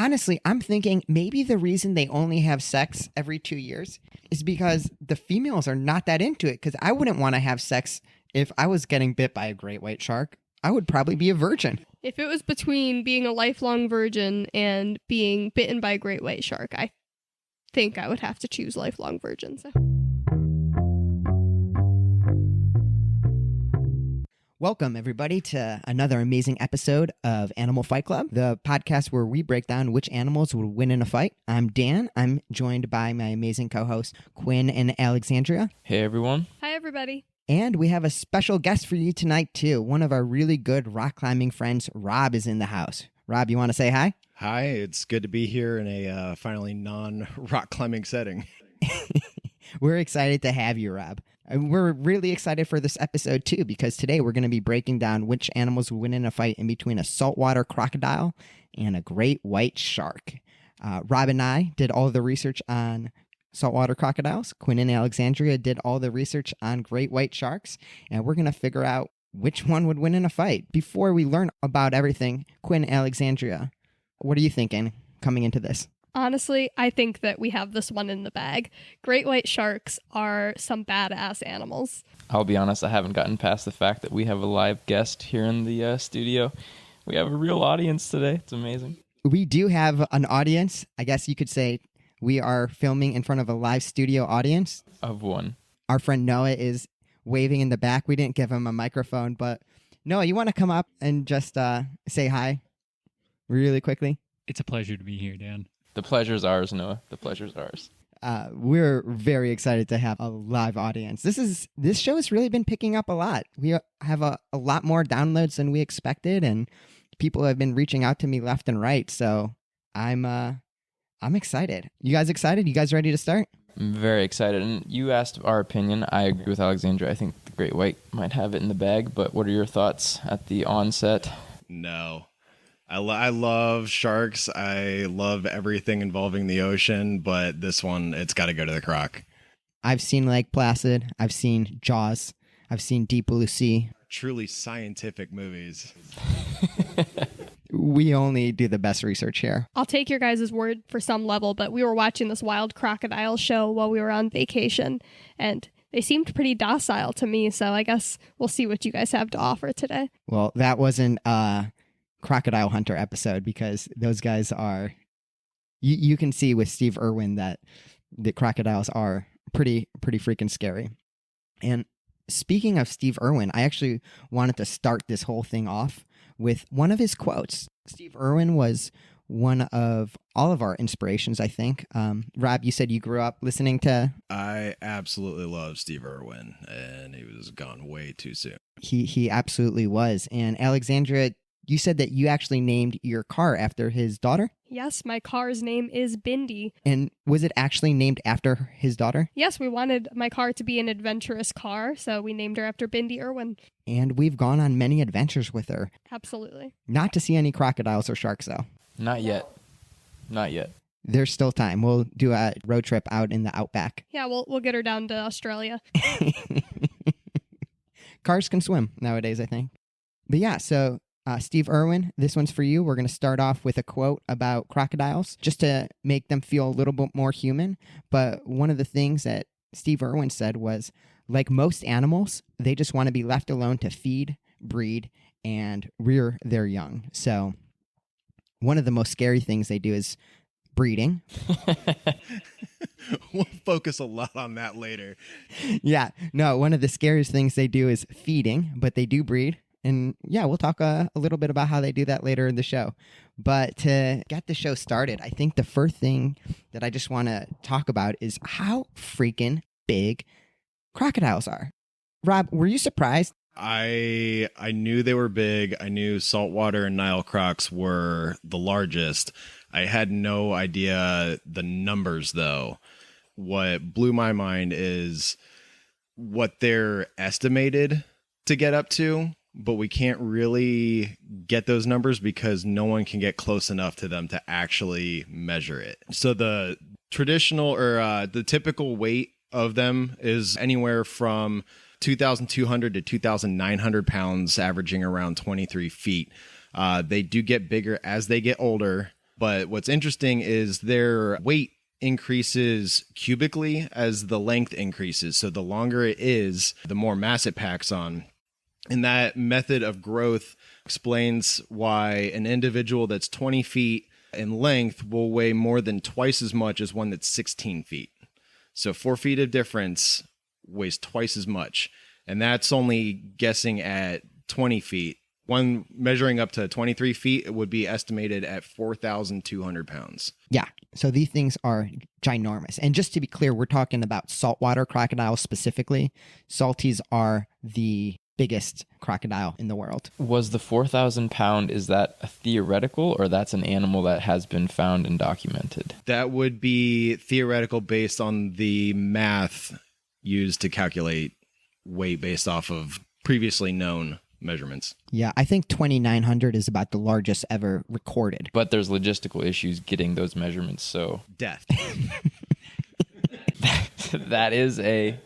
honestly, I'm thinking maybe the reason they only have sex every 2 years is because the females are not that into it. Because I wouldn't want to have sex if I was getting bit by a great white shark. I would probably be a virgin. If it was between being a lifelong virgin and being bitten by a great white shark, I think I would have to choose lifelong virgin. So. Welcome, everybody, to another amazing episode of Animal Fight Club, the podcast where we break down which animals will win in a fight. I'm Dan. I'm joined by my amazing co-hosts, Quinn and Alexandrea. Hey, everyone. Hi, everybody. And we have a special guest for you tonight, too. One of our really good rock climbing friends, Rob, is in the house. Rob, you want to say hi? Hi, it's good to be here in a finally non-rock climbing setting. We're excited to have you, Rob. And we're really excited for this episode, too, because today we're going to be breaking down which animals will win in a fight in between a saltwater crocodile and a great white shark. Rob and I did all the research on saltwater crocodiles. Quinn and Alexandrea did all the research on great white sharks, and we're going to figure out which one would win in a fight. Before we learn about everything, Quinn, Alexandrea, what are you thinking coming into this? Honestly, I think that we have this one in the bag. Great white sharks are some badass animals. I'll be honest, I haven't gotten past the fact that we have a live guest here in the studio. We have a real audience today. It's amazing. We do have an audience. I guess you could say we are filming in front of a live studio audience. Of one. Our friend Noah is waving in the back. We didn't give him a microphone, but Noah, you want to come up and just say hi really quickly? It's a pleasure to be here, Dan. The pleasure's ours, Noah. The pleasure's ours. We're very excited to have a live audience. This show has really been picking up a lot. We have a lot more downloads than we expected, and people have been reaching out to me left and right. So I'm excited. You guys excited? You guys ready to start? I'm very excited. And you asked our opinion. I agree with Alexandra. I think the great white might have it in the bag, but what are your thoughts at the onset? No. I love sharks. I love everything involving the ocean, but this one, it's got to go to the croc. I've seen Lake Placid. I've seen Jaws. I've seen Deep Blue Sea. Truly scientific movies. We only do the best research here. I'll take your guys' word for some level, but we were watching this wild crocodile show while we were on vacation, and they seemed pretty docile to me, so I guess we'll see what you guys have to offer today. Well, that wasn't Crocodile Hunter episode, because those guys are, you can see with Steve Irwin that the crocodiles are pretty freaking scary. And speaking of Steve Irwin, I actually wanted to start this whole thing off with one of his quotes. Steve Irwin was one of all of our inspirations, I think. Rob, you said you grew up listening to... I absolutely love Steve Irwin, and he was gone way too soon. He absolutely was. And Alexandra, you said that you actually named your car after his daughter? Yes, my car's name is Bindi. And was it actually named after his daughter? Yes, we wanted my car to be an adventurous car, so we named her after Bindi Irwin. And we've gone on many adventures with her. Absolutely. Not to see any crocodiles or sharks, though. Not yet. Not yet. There's still time. We'll do a road trip out in the outback. Yeah, we'll get her down to Australia. Cars can swim nowadays, I think. But yeah, so... Steve Irwin, this one's for you. We're going to start off with a quote about crocodiles just to make them feel a little bit more human. But one of the things that Steve Irwin said was, like most animals, they just want to be left alone to feed, breed, and rear their young. So one of the most scary things they do is breeding. We'll focus a lot on that later. Yeah, no, one of the scariest things they do is feeding, but they do breed. And yeah, we'll talk a little bit about how they do that later in the show. But to get the show started, I think the first thing that I just want to talk about is how freaking big crocodiles are. Rob, were you surprised? I knew they were big. I knew saltwater and Nile crocs were the largest. I had no idea the numbers, though. What blew my mind is what they're estimated to get up to. But we can't really get those numbers because no one can get close enough to them to actually measure it. So the traditional or the typical weight of them is anywhere from 2,200 to 2,900 pounds, averaging around 23 feet. They do get bigger as they get older, But what's interesting is their weight increases cubically as the length increases. So the longer it is, the more mass it packs on. And that method of growth explains why an individual that's 20 feet in length will weigh more than twice as much as one that's 16 feet. So 4 feet of difference weighs twice as much. And that's only guessing at 20 feet. One measuring up to 23 feet, it would be estimated at 4,200 pounds. Yeah. So these things are ginormous. And just to be clear, we're talking about saltwater crocodiles specifically. Salties are the biggest crocodile in the world. Was the 4,000 pound, is that a theoretical or that's an animal that has been found and documented? That would be theoretical based on the math used to calculate weight based off of previously known measurements. Yeah, I think 2,900 is about the largest ever recorded. But there's logistical issues getting those measurements, so Death. that is a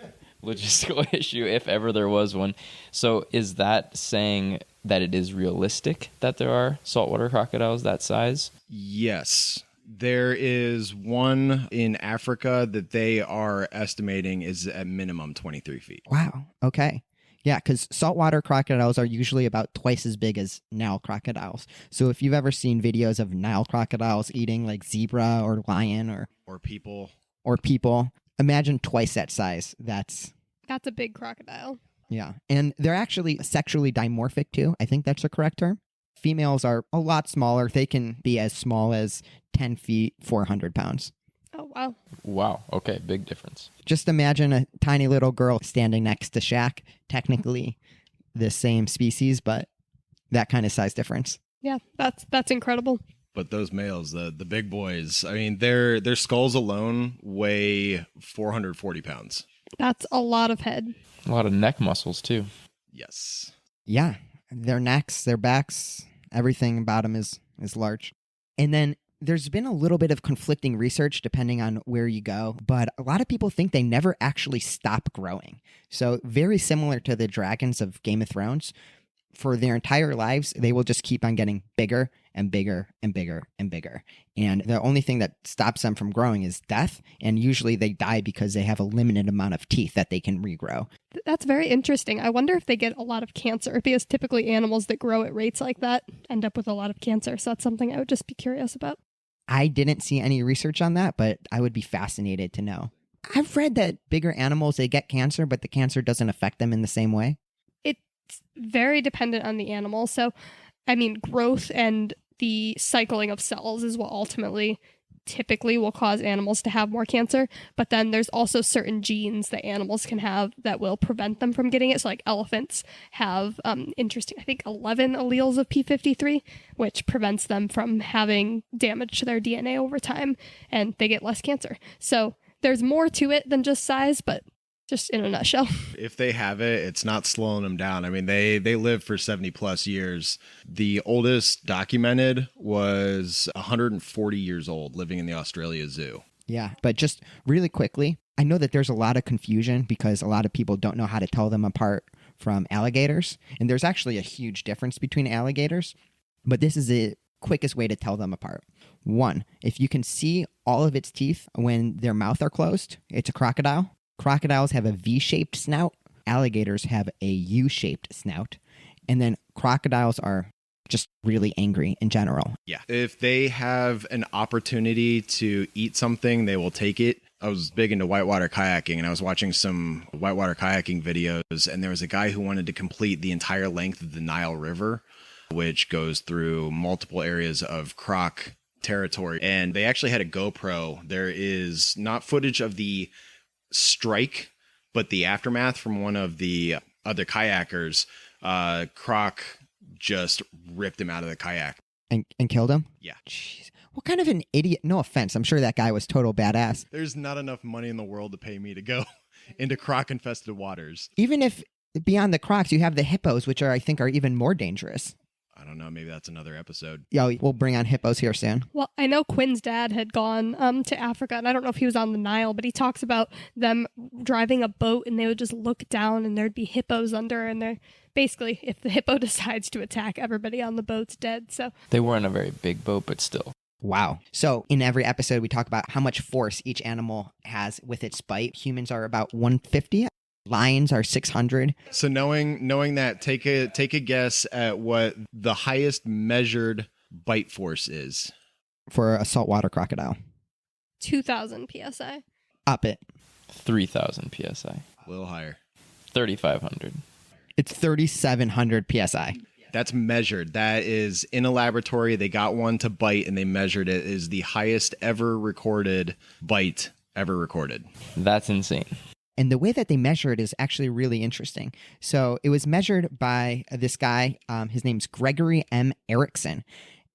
logistical issue if ever there was one. So is that saying that it is realistic that there are saltwater crocodiles that size? Yes. There is one in Africa that they are estimating is at minimum 23 feet. Wow. Okay. Yeah, because saltwater crocodiles are usually about twice as big as Nile crocodiles. So if you've ever seen videos of Nile crocodiles eating like zebra or lion Or people. imagine twice that size. That's a big crocodile. yeah. And they're actually sexually dimorphic too. I think that's the correct term. Females are a lot smaller. They can be as small as 10 feet, 400 pounds. Oh, wow. Wow. Okay. Big difference. Just imagine a tiny little girl standing next to Shaq, technically the same species, but that kind of size difference. Yeah, that's incredible. But those males, the big boys, I mean, their skulls alone weigh 440 pounds. That's a lot of head. A lot of neck muscles too. Yes. Yeah, their necks, their backs, everything about them is large. And then there's been a little bit of conflicting research depending on where you go, but a lot of people think they never actually stop growing. So very similar to the dragons of Game of Thrones, for their entire lives, they will just keep on getting bigger and bigger and bigger and bigger. And the only thing that stops them from growing is death. And usually they die because they have a limited amount of teeth that they can regrow. That's very interesting. I wonder if they get a lot of cancer, because typically animals that grow at rates like that end up with a lot of cancer. So that's something I would just be curious about. I didn't see any research on that, but I would be fascinated to know. I've read that bigger animals, they get cancer, but the cancer doesn't affect them in the same way. It's very dependent on the animal. So, I mean, growth and the cycling of cells is what ultimately typically will cause animals to have more cancer. But then there's also certain genes that animals can have that will prevent them from getting it. So like elephants have interesting, I think 11 alleles of P53, which prevents them from having damage to their DNA over time, and they get less cancer. So there's more to it than just size, but just in a nutshell. If they have it, it's not slowing them down. I mean, they live for 70 plus years. The oldest documented was 140 years old, living in the Australia Zoo. Yeah, but just really quickly, I know that there's a lot of confusion because a lot of people don't know how to tell them apart from alligators. And there's actually a huge difference between alligators, but this is the quickest way to tell them apart. One, if you can see all of its teeth when their mouth are closed, it's a crocodile. Crocodiles have a V-shaped snout. Alligators have a U-shaped snout. And then crocodiles are just really angry in general. Yeah. If they have an opportunity to eat something, they will take it. I was big into whitewater kayaking, and I was watching some whitewater kayaking videos, and there was a guy who wanted to complete the entire length of the Nile River, which goes through multiple areas of croc territory. And they actually had a GoPro. There is not footage of the strike, but the aftermath from one of the other kayakers. Croc just ripped him out of the kayak And killed him? Yeah. Jeez. What kind of an idiot? No offense. I'm sure that guy was total badass. There's not enough money in the world to pay me to go into croc infested waters. Even if beyond the crocs, you have the hippos, which I think are even more dangerous. I don't know. Maybe that's another episode. Yeah, we'll bring on hippos here soon. Well, I know Quinn's dad had gone to Africa, and I don't know if he was on the Nile, but he talks about them driving a boat, and they would just look down, and there'd be hippos under, and they're basically, if the hippo decides to attack, everybody on the boat's dead. So They weren't a very big boat, but still. Wow. So in every episode, we talk about how much force each animal has with its bite. Humans are about 150. Lions are 600. So knowing that, take a guess at what the highest measured bite force is. For a saltwater crocodile. 2,000 psi. Up it. 3,000 psi. A little higher. 3,500. It's 3,700 psi. That's measured. That is in a laboratory. They got one to bite and they measured it. It is the highest ever recorded bite ever recorded. That's insane. And the way that they measure it is actually really interesting. So it was measured by this guy. His name's Gregory M. Erickson.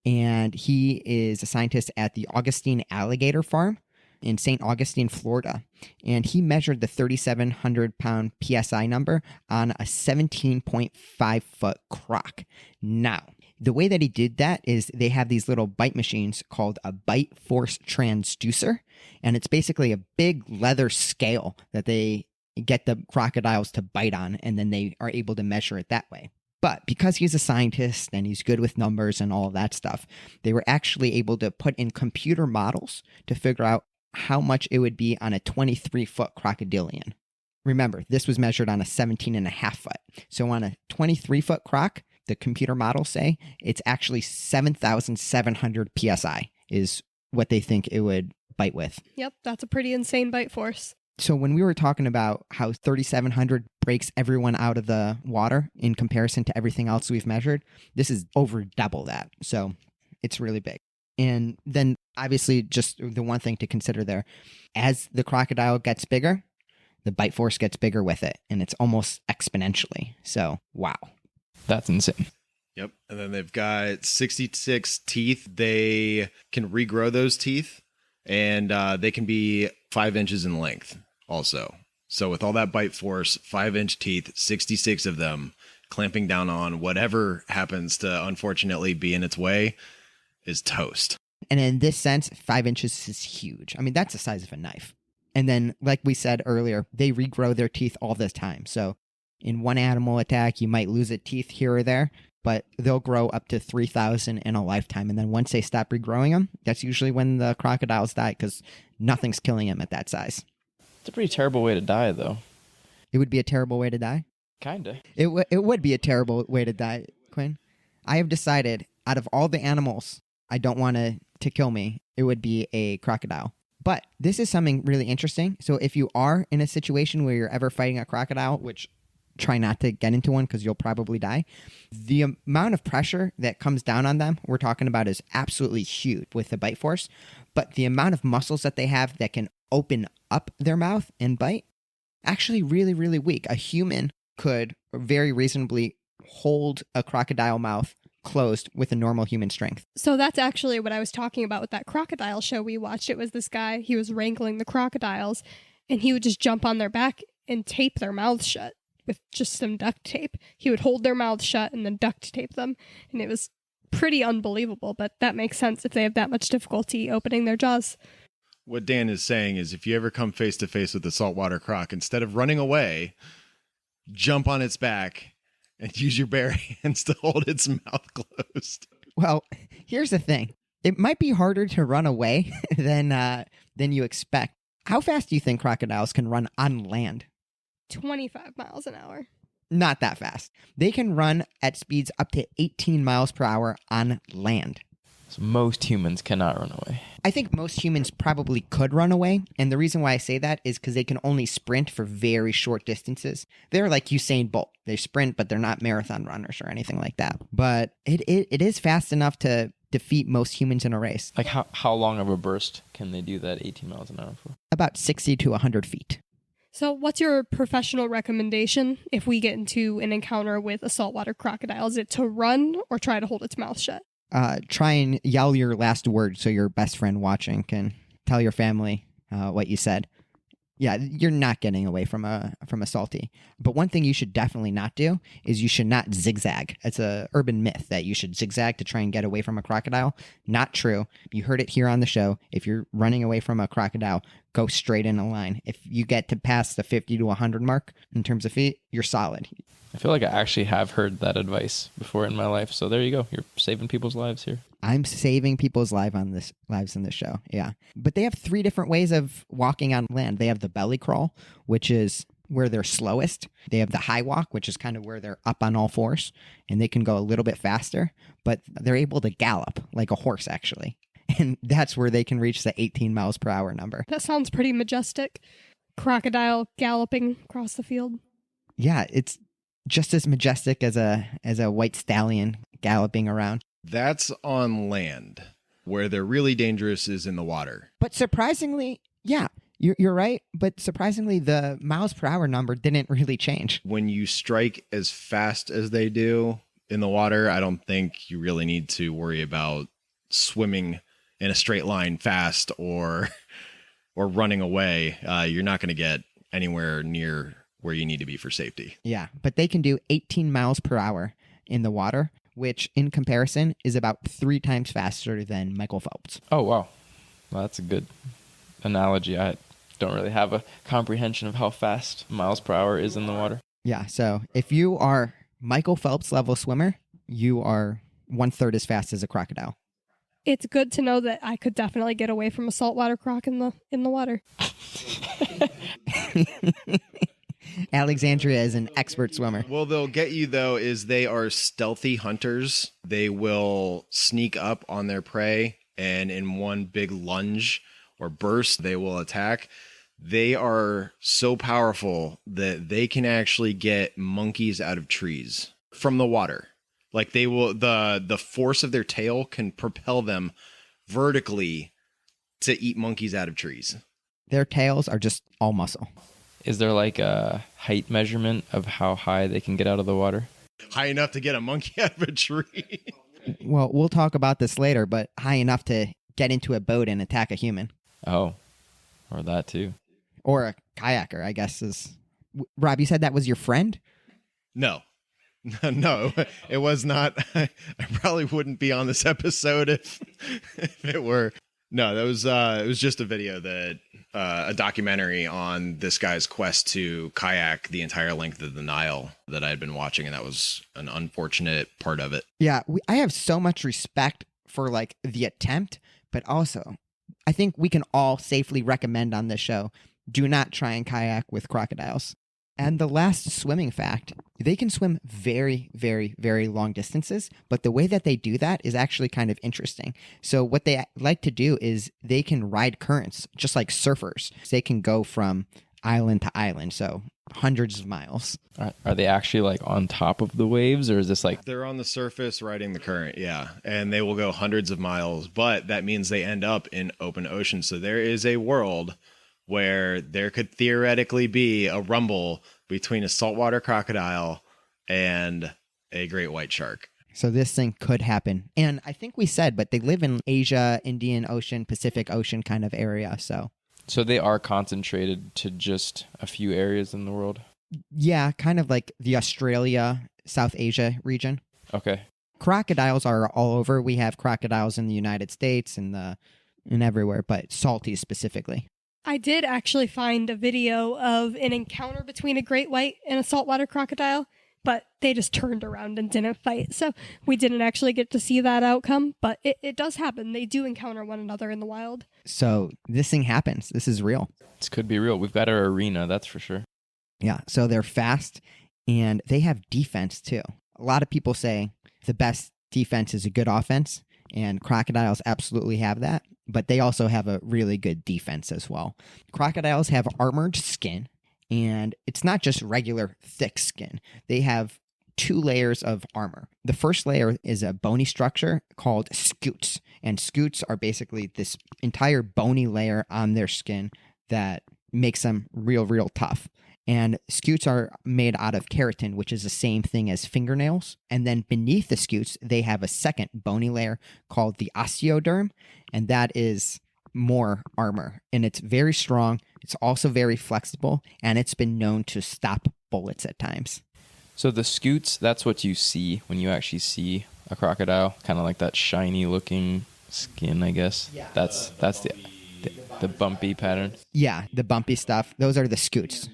And he is a scientist at the Augustine Alligator Farm in St. Augustine, Florida. And he measured the 3,700 pound PSI number on a 17.5 foot croc. Now, the way that he did that is they have these little bite machines called a bite force transducer. And it's basically a big leather scale that they get the crocodiles to bite on, and then they are able to measure it that way. But because he's a scientist and he's good with numbers and all of that stuff, they were actually able to put in computer models to figure out how much it would be on a 23-foot crocodilian. Remember, this was measured on a 17.5 foot. So on a 23-foot croc, the computer models say it's actually 7,700 psi is what they think it would bite with. Yep, that's a pretty insane bite force. So when we were talking about how 3,700 breaks everyone out of the water in comparison to everything else we've measured, this is over double that. So it's really big. And then obviously just the one thing to consider there, as the crocodile gets bigger, the bite force gets bigger with it. And it's almost exponentially. So, wow. That's insane. Yep. And then they've got 66 teeth. They can regrow those teeth, and they can be 5 inches in length also. So with all that bite force, 5-inch teeth, 66 of them, clamping down on whatever happens to unfortunately be in its way is toast. And in this sense, 5 inches is huge. I mean, that's the size of a knife. And then, like we said earlier, they regrow their teeth all the time. So in one animal attack, you might lose a teeth here or there, but they'll grow up to 3,000 in a lifetime. And then once they stop regrowing them, that's usually when the crocodiles die because nothing's killing them at that size. It's a pretty terrible way to die, though. It would be a terrible way to die. Kinda. It would be a terrible way to die, Quinn. I have decided out of all the animals I don't want to kill me, it would be a crocodile. But this is something really interesting. So if you are in a situation where you're ever fighting a crocodile, which try not to get into one because you'll probably die, the amount of pressure that comes down on them we're talking about is absolutely huge with the bite force. But the amount of muscles that they have that can open up their mouth and bite, actually really, really weak. A human could very reasonably hold a crocodile mouth closed with a normal human strength. So that's actually what I was talking about with that crocodile show we watched. It was this guy, he was wrangling the crocodiles, and he would just jump on their back and tape their mouths shut with just some duct tape. He would hold their mouths shut and then duct tape them, and it was pretty unbelievable, but that makes sense if they have that much difficulty opening their jaws. What Dan is saying is if you ever come face to face with a saltwater croc, instead of running away, jump on its back and use your bare hands to hold its mouth closed. Well, here's the thing. It might be harder to run away than you expect. How fast do you think crocodiles can run on land? 25 miles an hour. Not that fast. They can run at speeds up to 18 miles per hour on land. So most humans cannot run away. I think most humans probably could run away. And the reason why I say that is because they can only sprint for very short distances. They're like Usain Bolt. They sprint, but they're not marathon runners or anything like that. But it is fast enough to defeat most humans in a race. Like how long of a burst can they do that 18 miles an hour for? About 60 to 100 feet. So what's your professional recommendation if we get into an encounter with a saltwater crocodile? Is it to run or try to hold its mouth shut? Try and yell your last word so your best friend watching can tell your family what you said. Yeah, you're not getting away from a salty. But one thing you should definitely not do is you should not zigzag. It's a urban myth that you should zigzag to try and get away from a crocodile. Not true. You heard it here on the show. If you're running away from a crocodile, go straight in a line. If you get to pass the 50 to 100 mark in terms of feet, you're solid. I feel like I actually have heard that advice before in my life. So there you go. You're saving people's lives here. I'm saving people's lives in this show. Yeah. But they have 3 different ways of walking on land. They have the belly crawl, which is where they're slowest. They have the high walk, which is kind of where they're up on all fours, and they can go a little bit faster, but they're able to gallop like a horse, actually. And that's where they can reach the 18 miles per hour number. That sounds pretty majestic. Crocodile galloping across the field. Yeah, it's just as majestic as a white stallion galloping around. That's on land. Where they're really dangerous is in the water. But surprisingly, yeah, you're right. But surprisingly, the miles per hour number didn't really change. When you strike as fast as they do in the water, I don't think you really need to worry about swimming in a straight line fast or running away. You're not going to get anywhere near where you need to be for safety. Yeah, but they can do 18 miles per hour in the water, which in comparison is about 3 times faster than Michael Phelps. Oh, wow. Well, that's a good analogy. I don't really have a comprehension of how fast miles per hour is in the water. Yeah, so if you are Michael Phelps level swimmer, you are 1/3 as fast as a crocodile. It's good to know that I could definitely get away from a saltwater croc in the water. Alexandrea is an expert swimmer. Well, they'll get you, though, is they are stealthy hunters. They will sneak up on their prey, and in one big lunge or burst, they will attack. They are so powerful that they can actually get monkeys out of trees from the water. Like they will, the force of their tail can propel them vertically to eat monkeys out of trees. Their tails are just all muscle. Is there like a height measurement of how high they can get out of the water? High enough to get a monkey out of a tree. Well, we'll talk about this later, but high enough to get into a boat and attack a human. Oh, or that too. Or a kayaker, I guess is... Rob, you said that was your friend? No, it was not. I probably wouldn't be on this episode if it were. No, that was it was just a video that a documentary on this guy's quest to kayak the entire length of the Nile that I had been watching, and that was an unfortunate part of it. Yeah, I have so much respect for like the attempt, but also I think we can all safely recommend on this show, do not try and kayak with crocodiles. And the last swimming fact, they can swim very, very, very long distances, but the way that they do that is actually kind of interesting. So what they like to do is they can ride currents, just like surfers. They can go from island to island, so hundreds of miles. Are they actually like on top of the waves, or is this like... They're on the surface riding the current, yeah. And they will go hundreds of miles, but that means they end up in open ocean. So there is a world where there could theoretically be a rumble between a saltwater crocodile and a great white shark. So this thing could happen. And I think we said, but they live in Asia, Indian Ocean, Pacific Ocean kind of area. So they are concentrated to just a few areas in the world? Yeah, kind of like the Australia, South Asia region. Okay. Crocodiles are all over. We have crocodiles in the United States and everywhere, but salty specifically. I did actually find a video of an encounter between a great white and a saltwater crocodile, but they just turned around and didn't fight. So we didn't actually get to see that outcome, but it does happen. They do encounter one another in the wild. So this thing happens. This is real. This could be real. We've got our arena, that's for sure. Yeah, so they're fast and they have defense too. A lot of people say the best defense is a good offense, and crocodiles absolutely have that, but they also have a really good defense as well. Crocodiles have armored skin, and it's not just regular thick skin. They have 2 layers of armor. The first layer is a bony structure called scutes, and scutes are basically this entire bony layer on their skin that makes them real tough. And scutes are made out of keratin, which is the same thing as fingernails. And then beneath the scutes, they have a second bony layer called the osteoderm, and that is more armor. And it's very strong. It's also very flexible, and it's been known to stop bullets at times. So the scutes, that's what you see when you actually see a crocodile, kind of like that shiny looking skin, I guess. Yeah. That's the bumpy pattern. Yeah, the bumpy stuff. Those are the scutes.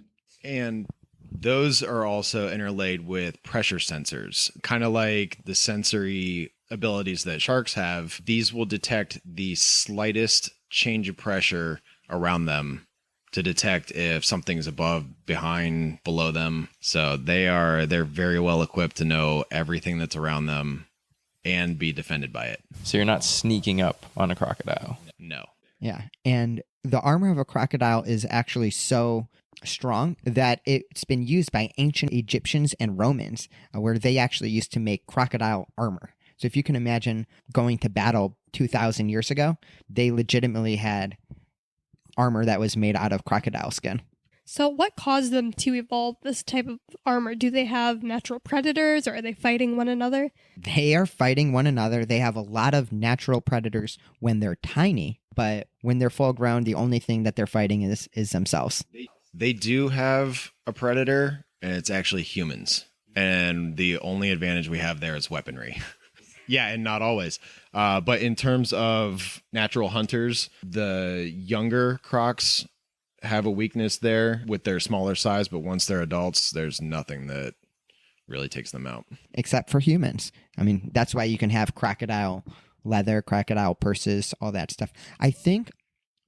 And Those are also interlaid with pressure sensors, kind of like the sensory abilities that sharks have. These will detect the slightest change of pressure around them to detect if something's above, behind, below them. So they're very well equipped to know everything that's around them and be defended by it. So you're not sneaking up on a crocodile. No. Yeah. And the armor of a crocodile is actually so strong that it's been used by ancient Egyptians and Romans, where they actually used to make crocodile armor. So if you can imagine going to battle 2,000 years ago, they legitimately had armor that was made out of crocodile skin. So what caused them to evolve this type of armor? Do they have natural predators, or are they fighting one another? They are fighting one another. They have a lot of natural predators when they're tiny, but when they're full grown, the only thing that they're fighting is themselves. They do have a predator, and it's actually humans. And the only advantage we have there is weaponry. Yeah, and not always. But in terms of natural hunters, the younger crocs have a weakness there with their smaller size, but once they're adults, there's nothing that really takes them out. Except for humans. I mean, that's why you can have crocodile leather, crocodile purses, all that stuff. I think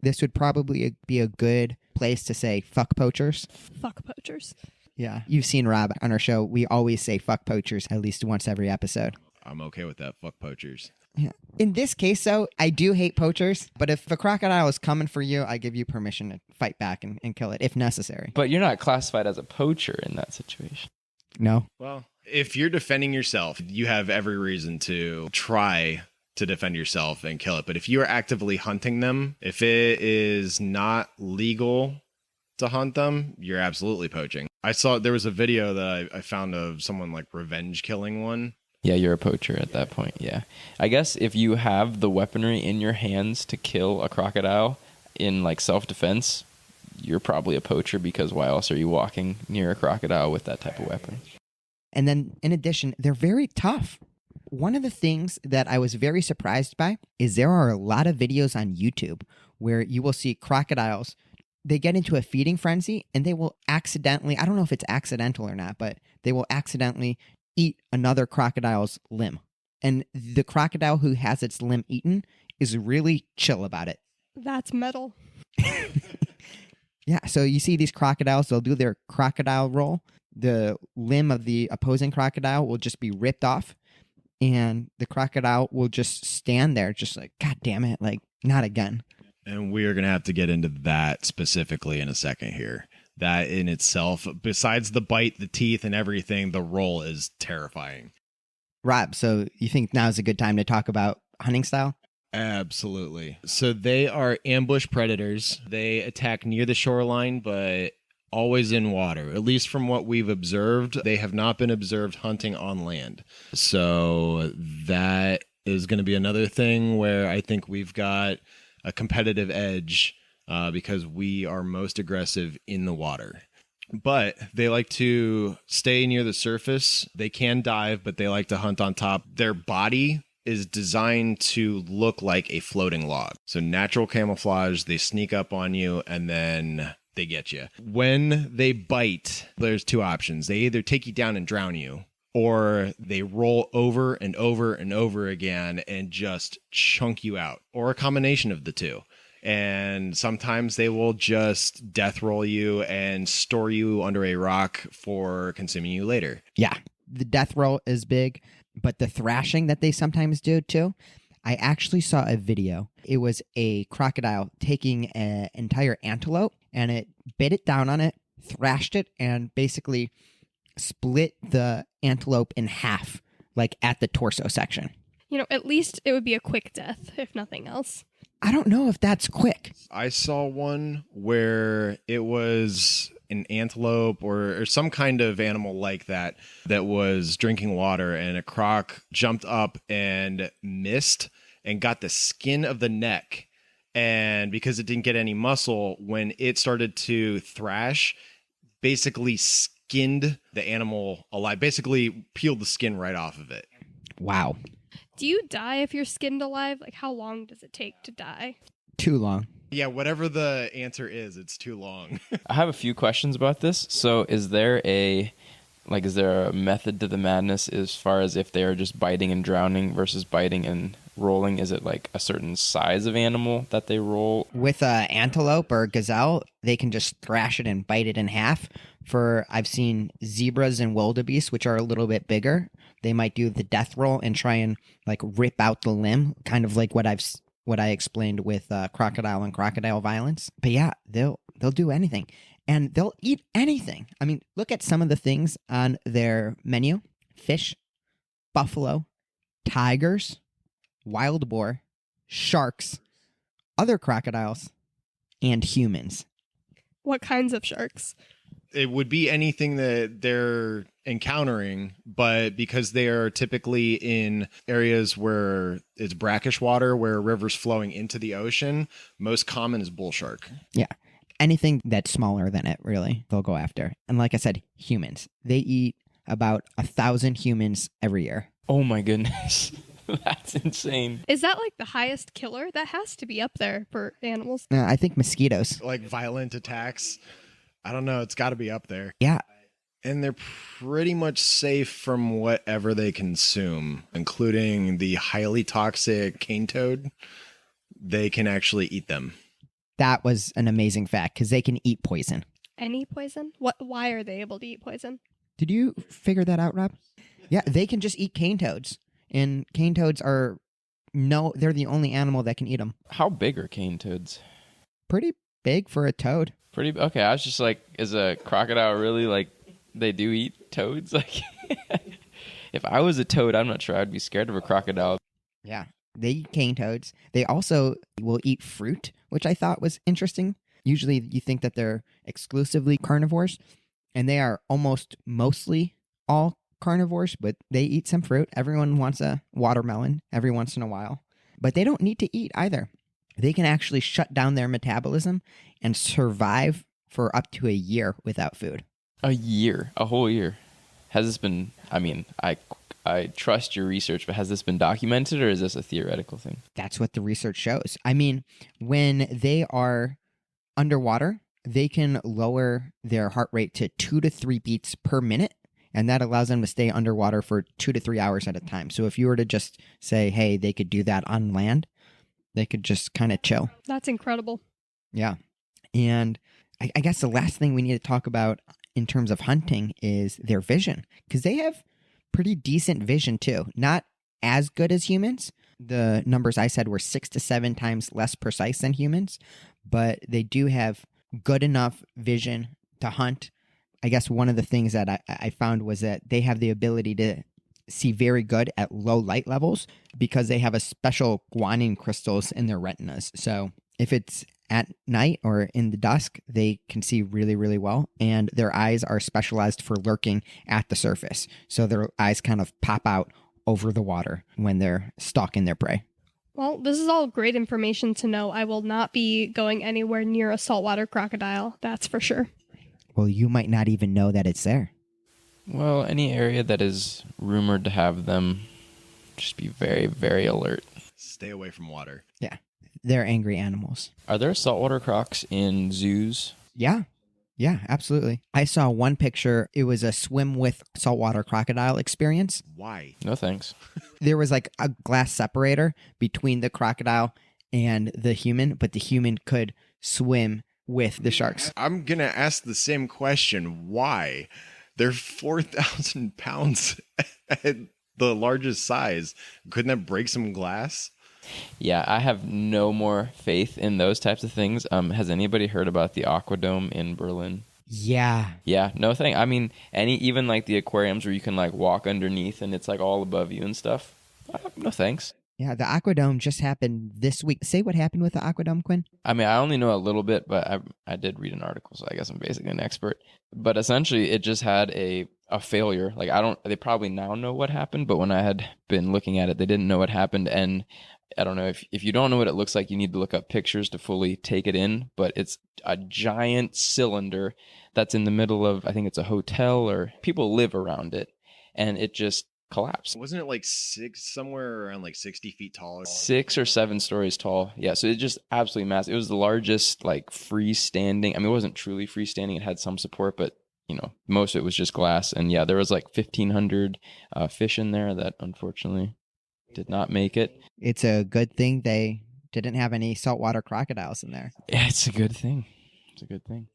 this would probably be a good place to say fuck poachers. Fuck poachers. Yeah. You've seen Rob on our show. We always say fuck poachers at least once every episode. I'm okay with that. Fuck poachers. Yeah. In this case, though, I do hate poachers, but if a crocodile is coming for you, I give you permission to fight back and kill it if necessary. But you're not classified as a poacher in that situation. No. Well, if you're defending yourself, you have every reason to try to defend yourself and kill it. But if you are actively hunting them, if it is not legal to hunt them, you're absolutely poaching. I saw there was a video that I found of someone like revenge killing one. Yeah, you're a poacher at that point, yeah. I guess if you have the weaponry in your hands to kill a crocodile in like self-defense, you're probably a poacher, because why else are you walking near a crocodile with that type of weapon? And then in addition, they're very tough. One of the things that I was very surprised by is there are a lot of videos on YouTube where you will see crocodiles. They get into a feeding frenzy and they will accidentally, I don't know if it's accidental or not, but they will accidentally eat another crocodile's limb. And the crocodile who has its limb eaten is really chill about it. That's metal. Yeah, so you see these crocodiles, they'll do their crocodile roll. The limb of the opposing crocodile will just be ripped off, and the crocodile will just stand there just like, God damn it, like, not again. And we are going to have to get into that specifically in a second here. That in itself, besides the bite, the teeth, and everything, the roll is terrifying. Rob, so you think now is a good time to talk about hunting style? Absolutely. So they are ambush predators. They attack near the shoreline, but always in water. At least from what we've observed, they have not been observed hunting on land. So that is going to be another thing where I think we've got a competitive edge because we are most aggressive in the water. But they like to stay near the surface. They can dive, but they like to hunt on top. Their body is designed to look like a floating log. So natural camouflage, they sneak up on you and then they get you. When they bite, there's two options. They either take you down and drown you, or they roll over and over and over again and just chunk you out, or a combination of the two. And sometimes they will just death roll you and store you under a rock for consuming you later. Yeah, the death roll is big, but the thrashing that they sometimes do too. I actually saw a video. It was a crocodile taking an entire antelope and it bit it down on it, thrashed it, and basically split the antelope in half, like at the torso section. You know, at least it would be a quick death, if nothing else. I don't know if that's quick. I saw one where it was an antelope or some kind of animal like that was drinking water, and a croc jumped up and missed and got the skin of the neck. And because it didn't get any muscle, when it started to thrash, basically skinned the animal alive, basically peeled the skin right off of it. Wow. Do you die if you're skinned alive? Like, how long does it take to die? Too long. Yeah, whatever the answer is, it's too long. I have a few questions about this. So is there a method to the madness as far as if they are just biting and drowning versus biting and rolling? Is it like a certain size of animal that they roll? With a antelope or gazelle, they can just thrash it and bite it in half. I've seen zebras and wildebeest, which are a little bit bigger. They might do the death roll and try and like rip out the limb, kind of like what I explained with crocodile and crocodile violence. But yeah, they'll do anything. And they'll eat anything. I mean, look at some of the things on their menu: fish, buffalo, tigers, wild boar, sharks, other crocodiles, and humans. What kinds of sharks? It would be anything that they're encountering, but because they are typically in areas where it's brackish water, where a river's flowing into the ocean, most common is bull shark. Yeah. Anything that's smaller than it, really, they'll go after. And like I said, humans. They eat about 1,000 humans every year. Oh my goodness. That's insane. Is that like the highest killer? That has to be up there for animals. I think mosquitoes. Like violent attacks. I don't know. It's got to be up there. Yeah. And they're pretty much safe from whatever they consume, including the highly toxic cane toad. They can actually eat them. That was an amazing fact because they can eat poison. Any poison? Why are they able to eat poison? Did you figure that out, Rob? Yeah, they can just eat cane toads. And cane toads they're the only animal that can eat them. How big are cane toads? Pretty big for a toad. Okay, I was just like, is a crocodile really like, they do eat toads? Like, if I was a toad, I'm not sure I'd be scared of a crocodile. Yeah, they eat cane toads. They also will eat fruit, which I thought was interesting. Usually you think that they're exclusively carnivores, and they are mostly all carnivores, but they eat some fruit. Everyone wants a watermelon every once in a while, but they don't need to eat either. They can actually shut down their metabolism and survive for up to a year without food. A year, a whole year. Has this been, I mean, I trust your research, but has this been documented or is this a theoretical thing? That's what the research shows. I mean, when they are underwater, they can lower their heart rate to 2 to 3 beats per minute, and that allows them to stay underwater for 2 to 3 hours at a time. So if you were to just say, hey, they could do that on land, they could just kind of chill. That's incredible. Yeah. And I guess the last thing we need to talk about in terms of hunting is their vision, because they have pretty decent vision too. Not as good as humans. The numbers I said were 6 to 7 times less precise than humans, but they do have good enough vision to hunt. I guess one of the things that I found was that they have the ability to see very good at low light levels because they have a special guanine crystals in their retinas. So if it's at night or in the dusk, they can see really, really well. And their eyes are specialized for lurking at the surface. So their eyes kind of pop out over the water when they're stalking their prey. Well, this is all great information to know. I will not be going anywhere near a saltwater crocodile, that's for sure. Well, you might not even know that it's there. Well, any area that is rumored to have them, just be very, very alert. Stay away from water. Yeah, they're angry animals. Are there saltwater crocs in zoos? Yeah, absolutely. I saw one picture. It was a swim with saltwater crocodile experience. Why? No thanks. There was like a glass separator between the crocodile and the human, but the human could swim with the sharks. I'm going to ask the same question. Why? They're 4,000 pounds at the largest size. Couldn't that break some glass? Yeah, I have no more faith in those types of things. Has anybody heard about the Aquadome in Berlin? Yeah. Yeah, no thing. I mean, even like the aquariums where you can like walk underneath and it's like all above you and stuff. No thanks. Yeah, the Aquadome just happened this week. Say what happened with the Aquadome, Quinn? I mean, I only know a little bit, but I did read an article, so I guess I'm basically an expert. But essentially, it just had a failure. Like, they probably now know what happened, but when I had been looking at it, they didn't know what happened. And I don't know, if you don't know what it looks like, you need to look up pictures to fully take it in. But it's a giant cylinder that's in the middle of, I think it's a hotel or people live around it. And it just collapse. Wasn't it like somewhere around like 60 feet tall? 6 or 7 stories tall. Yeah, so it's just absolutely massive. It was the largest like freestanding. I mean, it wasn't truly freestanding. It had some support, but most of it was just glass. And yeah, there was like 1,500 fish in there that unfortunately did not make it. It's a good thing they didn't have any saltwater crocodiles in there. Yeah, it's a good thing. It's a good thing.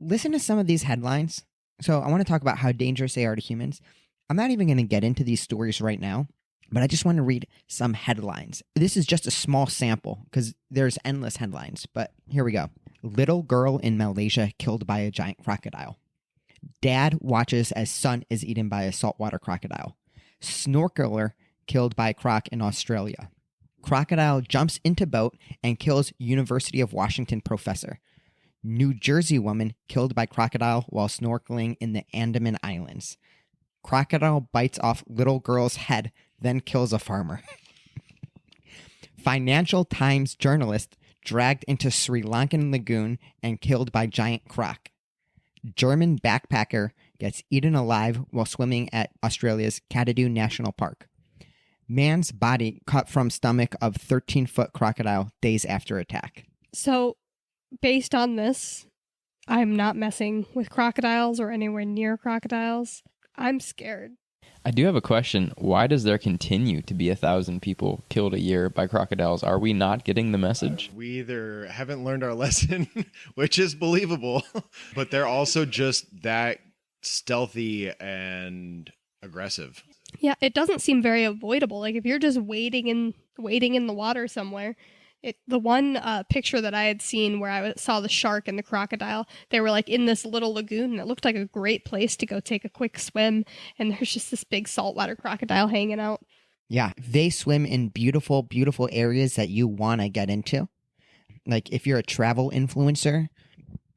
Listen to some of these headlines. So I want to talk about how dangerous they are to humans. I'm not even going to get into these stories right now, but I just want to read some headlines. This is just a small sample because there's endless headlines, but here we go. Little girl in Malaysia killed by a giant crocodile. Dad watches as son is eaten by a saltwater crocodile. Snorkeler killed by croc in Australia. Crocodile jumps into boat and kills University of Washington professor. New Jersey woman killed by crocodile while snorkeling in the Andaman Islands. Crocodile bites off little girl's head, then kills a farmer. Financial Times journalist dragged into Sri Lankan lagoon and killed by giant croc. German backpacker gets eaten alive while swimming at Australia's Katadoo National Park. Man's body cut from stomach of 13-foot crocodile days after attack. So, based on this, I'm not messing with crocodiles or anywhere near crocodiles. I'm scared. I do have a question. Why does there continue to be 1,000 people killed a year by crocodiles? Are we not getting the message? We either haven't learned our lesson, which is believable, but they're also just that stealthy and aggressive. Yeah, it doesn't seem very avoidable. Like if you're just waiting in the water somewhere. The one picture that I had seen where I saw the shark and the crocodile, they were like in this little lagoon, and it looked like a great place to go take a quick swim. And there's just this big saltwater crocodile hanging out. Yeah, they swim in beautiful, beautiful areas that you want to get into. Like if you're a travel influencer,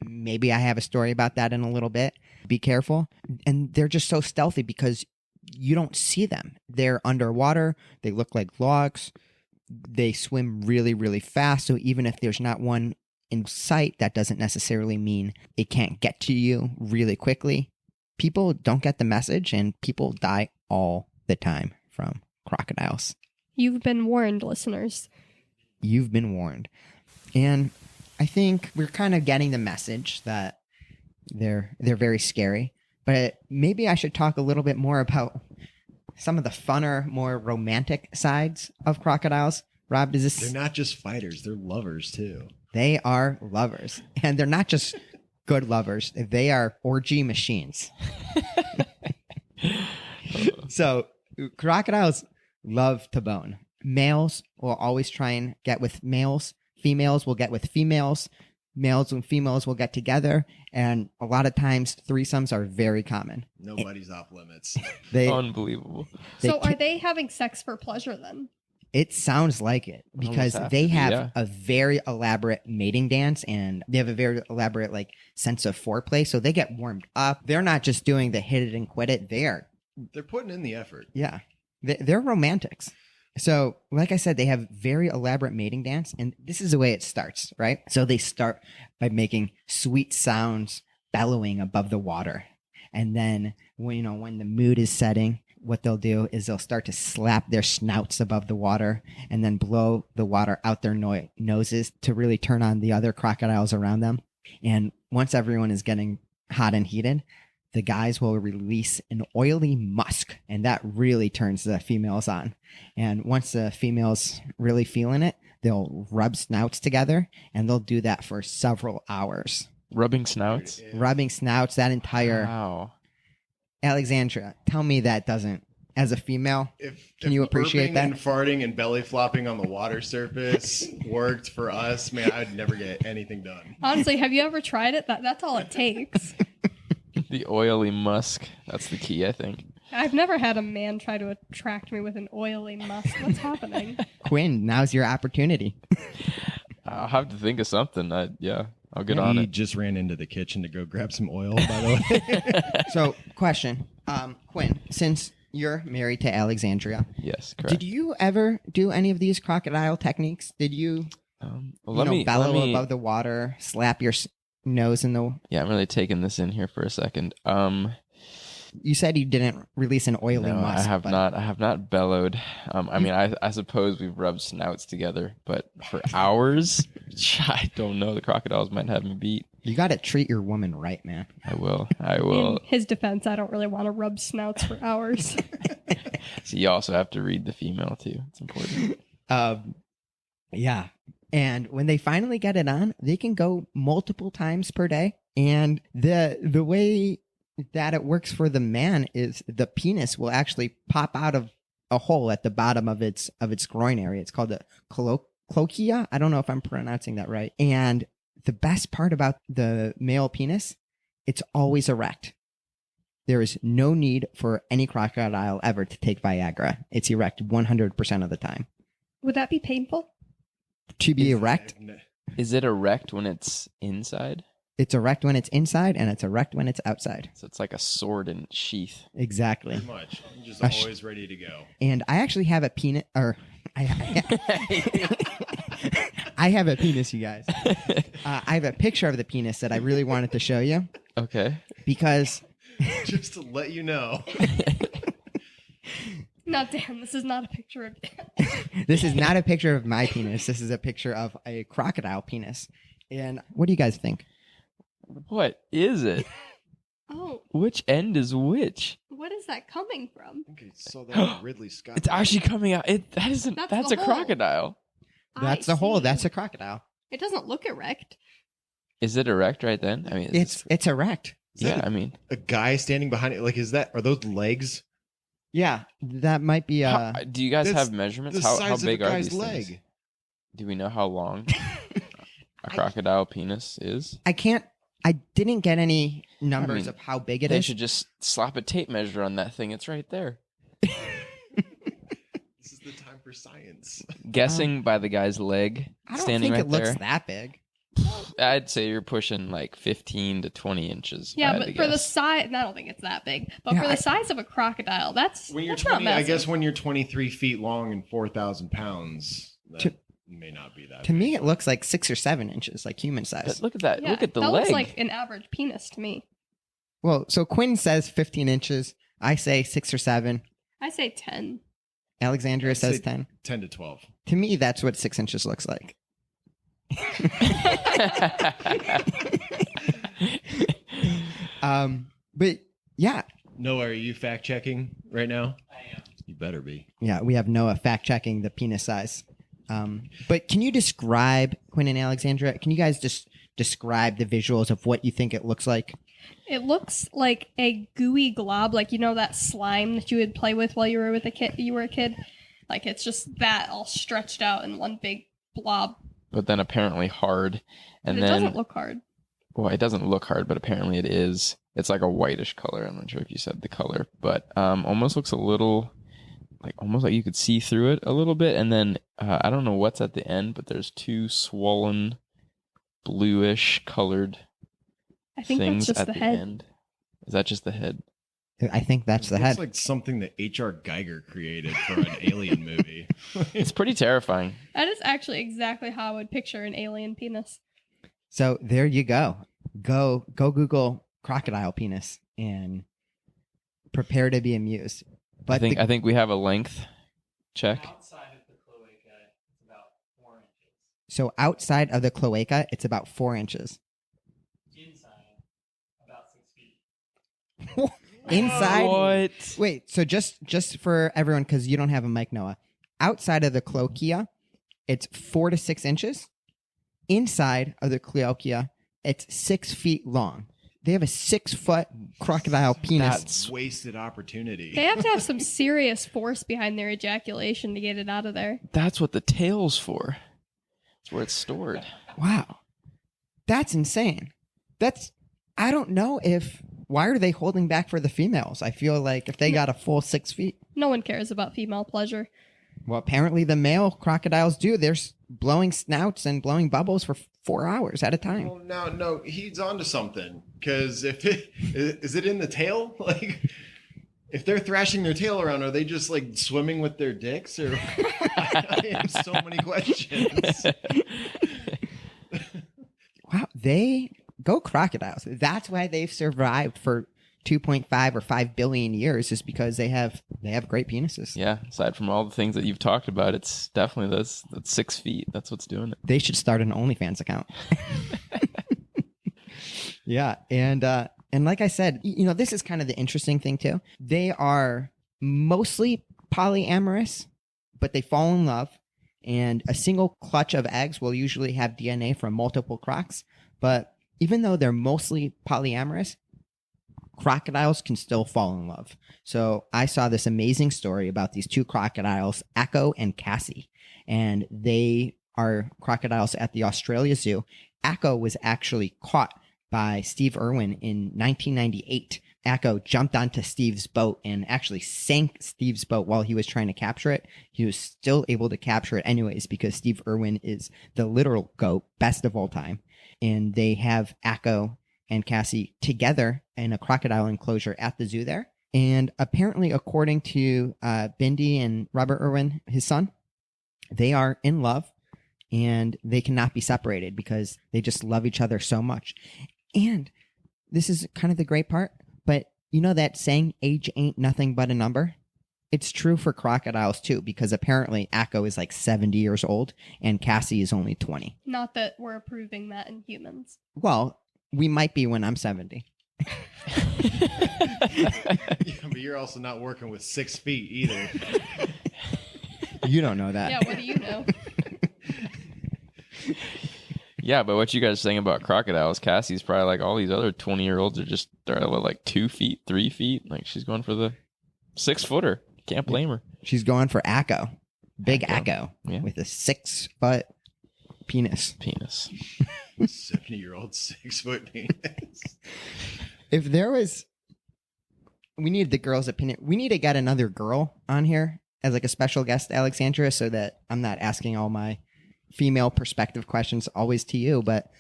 maybe I have a story about that in a little bit. Be careful. And they're just so stealthy because you don't see them. They're underwater. They look like logs. They swim really, really fast. So even if there's not one in sight, that doesn't necessarily mean it can't get to you really quickly. People don't get the message, and people die all the time from crocodiles. You've been warned, listeners. You've been warned. And I think we're kind of getting the message that they're very scary. But maybe I should talk a little bit more about some of the funner, more romantic sides of crocodiles. Rob, does this... They're not just fighters, they're lovers too. They are lovers. And they're not just good lovers. They are orgy machines. So crocodiles love to bone. Males will always try and get with males. Females will get with females. Males and females will get together, and a lot of times threesomes are very common. Nobody's off limits. Unbelievable. Are they having sex for pleasure then? It sounds like it because they have a very elaborate mating dance, and they have a very elaborate sense of foreplay. So they get warmed up. They're not just doing the hit it and quit it. They're putting in the effort. Yeah, they're romantics. So, like I said, they have very elaborate mating dance, and this is the way it starts, right? So they start by making sweet sounds, bellowing above the water. And then, when the mood is setting, what they'll do is they'll start to slap their snouts above the water and then blow the water out their noses to really turn on the other crocodiles around them. And once everyone is getting hot and heated, the guys will release an oily musk, and that really turns the females on. And once the females really feeling it, they'll rub snouts together, and they'll do that for several hours. Rubbing snouts? Rubbing snouts, that entire... Wow. Alexandria, tell me that doesn't, as a female, can you appreciate that? And farting and belly flopping on the water surface worked for us. Man, I'd never get anything done. Honestly, have you ever tried it? That's all it takes. The oily musk. That's the key, I think. I've never had a man try to attract me with an oily musk. What's happening? Quinn, now's your opportunity. I'll have to think of something. I'll get on He it. just ran into the kitchen to go grab some oil, by the way. So, question. Quinn, since you're married to Alexandria, Yes, correct. did you ever do any of these crocodile techniques? Did you, bellow above the water, slap your nose in the... Yeah, I'm really taking this in here for a second. You said you didn't release an oily No, musk. I have but not. I have not bellowed. I mean, I suppose we've rubbed snouts together, but for hours, I don't know. The crocodiles might have me beat. You got to treat your woman right, man. I will. I will. In his defense, I don't really want to rub snouts for hours. So you also have to read the female too. It's important. Yeah. And when they finally get it on, they can go multiple times per day. And the way that it works for the man is the penis will actually pop out of a hole at the bottom of its groin area. It's called the cloacia. I don't know if I'm pronouncing that right. And the best part about the male penis, it's always erect. There is no need for any crocodile ever to take Viagra. It's erect 100% of the time. Would that be painful? To be erect, Is it erect when it's inside? it's erect when it's inside and it's erect when it's outside. So it's like a sword in sheath. Exactly. Pretty much. I'm just Gosh. always ready to go. And I actually have a penis, or I have a penis, you guys. I have a picture of the penis that I really wanted to show you Okay. because Just to let you know. No, Dan, this is not a picture of Dan. this is not a picture of my penis. This is a picture of a crocodile penis. And what do you guys think? What is it? Oh, Which end is which? what is that coming from? Okay, so that Ridley Scott. It's actually coming out. That isn't. That's That's the a hole. crocodile. That's I the hole. see. That's a crocodile. It doesn't look erect. Is it erect right then? I mean, It's erect. yeah. I mean, a guy standing behind it. Like, are those legs? Yeah, that might be. do you guys that's have measurements? The How size big of a are guy's these leg. things? Do we know how long a crocodile penis is? I didn't get any numbers mean, of how big it They is. should just slap a tape measure on that thing. It's right there. This is the time for science. Guessing by the guy's leg I don't standing think right it looks there. that big. I'd say you're pushing like 15 to 20 inches. if I Yeah, had but to for the guess. size, I don't think it's that big. But Yeah, for the size of a crocodile, that's When you're that's not 20, I massive. guess when you're 23 feet long and 4,000 pounds, that To- may not be that. To big. me, it looks like 6 or 7 inches, like human size. But look at that. Yeah, Look at the that leg. looks like an average penis to me. Well, so Quinn says 15 inches. I say 6 or 7. I say 10. Alexandria I'd says say 10. 10 to 12. To me, that's what 6 inches looks like. But yeah, Noah, are you fact checking right now? I am. You better be. yeah, we have Noah fact checking the penis size. But can you describe, Quinn and Alexandria, can you guys just describe the visuals of what you think it looks like? It looks like a gooey glob, like that slime that you would play with while you were with a kid. You were a kid, like it's just that all stretched out in one big blob. but then apparently hard. And But it then, doesn't look hard. well, it doesn't look hard, but apparently it is. It's like a whitish color. I'm not sure if you said the color, but almost looks a little almost like you could see through it a little bit. And then I don't know what's at the end, but there's 2 swollen, bluish colored I think things that's just at the the head. end. Is that just the head? I think that's the It head. looks like something that H.R. Geiger created for an alien movie. It's pretty terrifying. That is actually exactly how I would picture an alien penis. So there you go. Go Google crocodile penis and prepare to be amused. But I think we have a length check. Outside of the cloaca, it's about 4 inches. so outside of the cloaca, it's about 4 inches. Inside, about 6 feet. Inside, What? wait. So just for everyone, because you don't have a mic, Noah. Outside of the cloaca, it's 4 to 6 inches. Inside of the cloaca, it's 6 feet long. They have a 6-foot crocodile penis. That's Wasted opportunity. They have to have some serious force behind their ejaculation to get it out of there. That's what the tail's for. That's where it's stored. Wow, that's insane. I don't know why are they holding back for the females? I feel like if they got a full 6 feet. No one cares about female pleasure. Well, apparently the male crocodiles do. They're blowing snouts and blowing bubbles for 4 hours at a time. Well, no, he's onto something. Because is it in the tail? Like, if they're thrashing their tail around, are they just like swimming with their dicks? Or I have so many questions. Wow, they go crocodiles. That's why they've survived for 2.5 or 5 billion years is because they have great penises. Yeah, aside from all the things that you've talked about, it's definitely that's 6 feet. That's what's doing it. They should start an OnlyFans account. Yeah, and like I said, this is kind of the interesting thing too. They are mostly polyamorous, but they fall in love, and a single clutch of eggs will usually have DNA from multiple crocs. But even though they're mostly polyamorous, crocodiles can still fall in love. So I saw this amazing story about these two crocodiles, Akko and Cassie, and they are crocodiles at the Australia Zoo. Akko was actually caught by Steve Irwin in 1998. Akko jumped onto Steve's boat and actually sank Steve's boat while he was trying to capture it. He was still able to capture it anyways because Steve Irwin is the literal GOAT, best of all time. And they have Akko and Cassie together in a crocodile enclosure at the zoo there. And apparently, according to Bindi and Robert Irwin, his son, they are in love and they cannot be separated because they just love each other so much. And this is kind of the great part, but you know that saying, age ain't nothing but a number? It's true for crocodiles too, because apparently Akko is like 70 years old and Cassie is only 20. Not that we're approving that in humans. Well, we might be when I'm 70. Yeah, but you're also not working with 6 feet either. You don't know that. Yeah, what do you know? Yeah, but what you guys are saying about crocodiles, Cassie's probably like all these other 20-year-olds they're like 2 feet, 3 feet. Like she's going for the 6-footer. Can't blame her. She's going for Akko. Big Akko. Yeah. With a 6-foot penis. 70-year-old 6-foot penis. If there was... We need the girl's opinion. We need to get another girl on here as like a special guest, Alexandria, so that I'm not asking all my female perspective questions always to you. But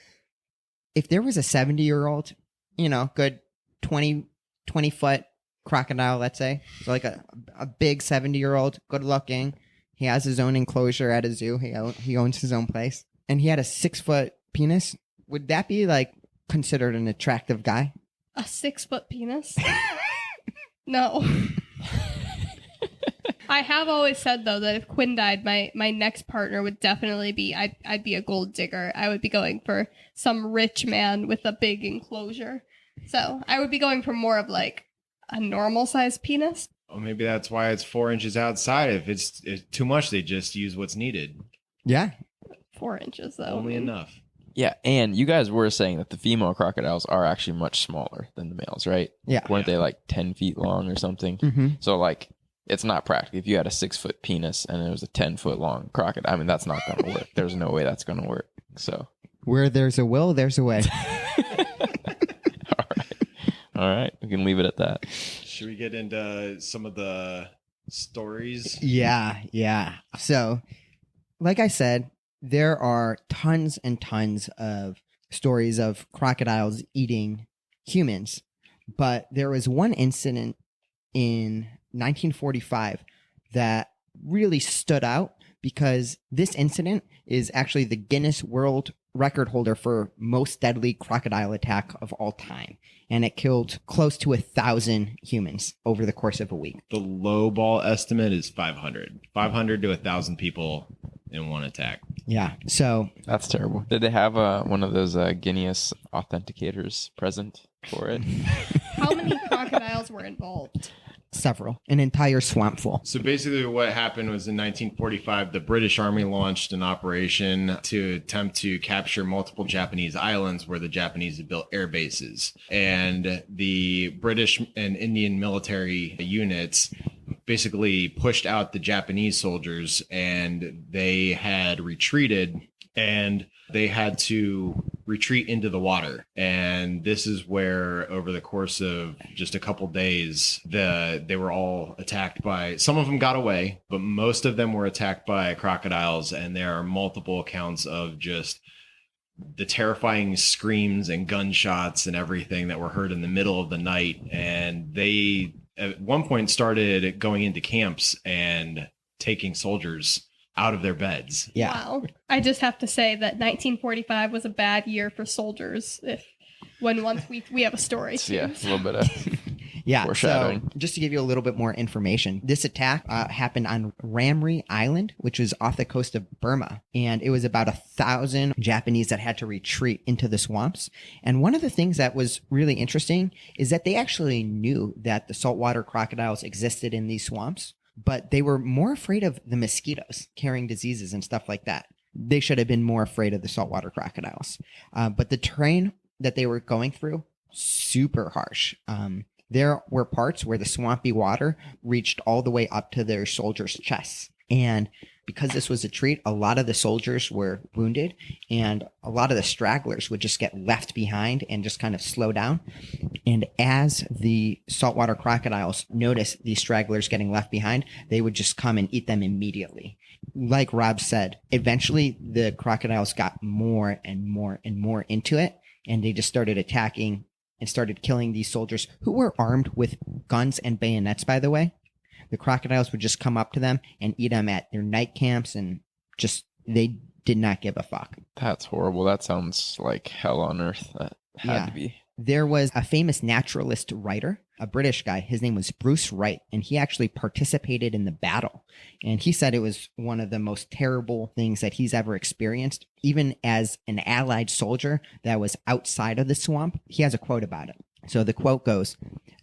if there was a 70-year-old, good 20-foot crocodile, let's say, so like a big 70-year-old, good looking, he has his own enclosure at a zoo, he owns his own place, and he had a 6-foot penis, would that be like considered an attractive guy? A 6-foot penis? No. I have always said though that if Quinn died, my next partner would definitely be I'd be a gold digger. I would be going for some rich man with a big enclosure. So I would be going for more of like a normal sized penis. Well, maybe that's why it's 4 inches outside. If it's too much, they just use what's needed. Yeah. 4 inches though. Only enough. Yeah, and you guys were saying that the female crocodiles are actually much smaller than the males, right? Yeah. Weren't they like 10 feet long or something? Mm-hmm. So like, it's not practical. If you had a 6-foot penis and it was a 10-foot long crocodile, I mean, that's not going to work. There's no way that's going to work. So where there's a will, there's a way. All right. We can leave it at that. Should we get into some of the stories? Yeah. So, like I said, there are tons and tons of stories of crocodiles eating humans. But there was one incident in 1945 that really stood out because this incident is actually the Guinness World Record holder for most deadly crocodile attack of all time. And it killed close to 1,000 humans over the course of a week. The low ball estimate is 500. 500 to 1,000 people in one attack. Yeah. So That's terrible. Did they have one of those Guinness authenticators present for it? How many crocodiles were involved? several, an entire swamp full. So basically what happened was in 1945, the British Army launched an operation to attempt to capture multiple Japanese islands where the Japanese had built air bases. And the British and Indian military units basically pushed out the Japanese soldiers, and they had retreated, and they had to retreat into the water. And this is where over the course of just a couple days, they were all attacked by, some of them got away, but most of them were attacked by crocodiles. And there are multiple accounts of just the terrifying screams and gunshots and everything that were heard in the middle of the night. And they at one point started going into camps and taking soldiers out of their beds. Yeah. Wow. I just have to say that 1945 was a bad year for soldiers. Once we have a story. Too. Yeah, a little bit of Yeah, Foreshadowing. so just to give you a little bit more information, this attack happened on Ramree Island, which was off the coast of Burma, and it was about 1,000 Japanese that had to retreat into the swamps. And one of the things that was really interesting is that they actually knew that the saltwater crocodiles existed in these swamps, but they were more afraid of the mosquitoes carrying diseases and stuff like that. They should have been more afraid of the saltwater crocodiles. But the terrain that they were going through, super harsh. There were parts where the swampy water reached all the way up to their soldiers' chests. And because this was a retreat, a lot of the soldiers were wounded, and a lot of the stragglers would just get left behind and just kind of slow down. And as the saltwater crocodiles noticed these stragglers getting left behind, they would just come and eat them immediately. Like Rob said, eventually the crocodiles got more and more and more into it, and they just started attacking and started killing these soldiers who were armed with guns and bayonets, by the way. The crocodiles would just come up to them and eat them at their night camps, and just, they did not give a fuck. That's horrible. That sounds like hell on earth. That had to be. There was a famous naturalist writer, a British guy. His name was Bruce Wright, and he actually participated in the battle. And he said it was one of the most terrible things that he's ever experienced. Even as an Allied soldier that was outside of the swamp, he has a quote about it. So the quote goes,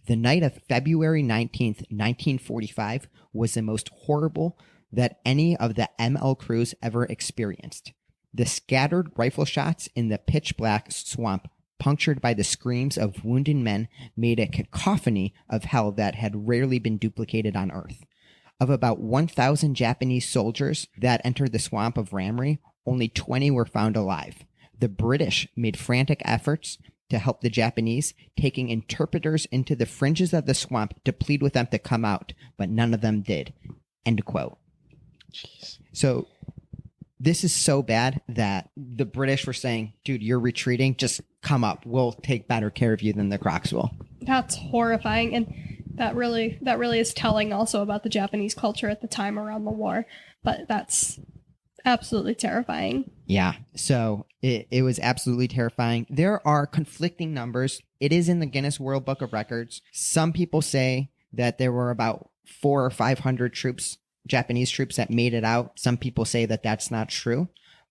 "The night of February 19th, 1945 was the most horrible that any of the ML crews ever experienced. The scattered rifle shots in the pitch black swamp, punctured by the screams of wounded men, made a cacophony of hell that had rarely been duplicated on Earth. Of about 1,000 Japanese soldiers that entered the swamp of Ramree, only 20 were found alive. The British made frantic efforts to help the Japanese, taking interpreters into the fringes of the swamp to plead with them to come out, but none of them did." End quote. Jeez. So this is so bad that the British were saying, dude, you're retreating, just come up. We'll take better care of you than the Crocs will. That's horrifying, and that really is telling also about the Japanese culture at the time around the war. But that's absolutely terrifying. Yeah, so it was absolutely terrifying. There are conflicting numbers. It is in the Guinness World Book of Records. Some people say that there were about 400 or 500 troops, Japanese troops, that made it out. Some people say that that's not true.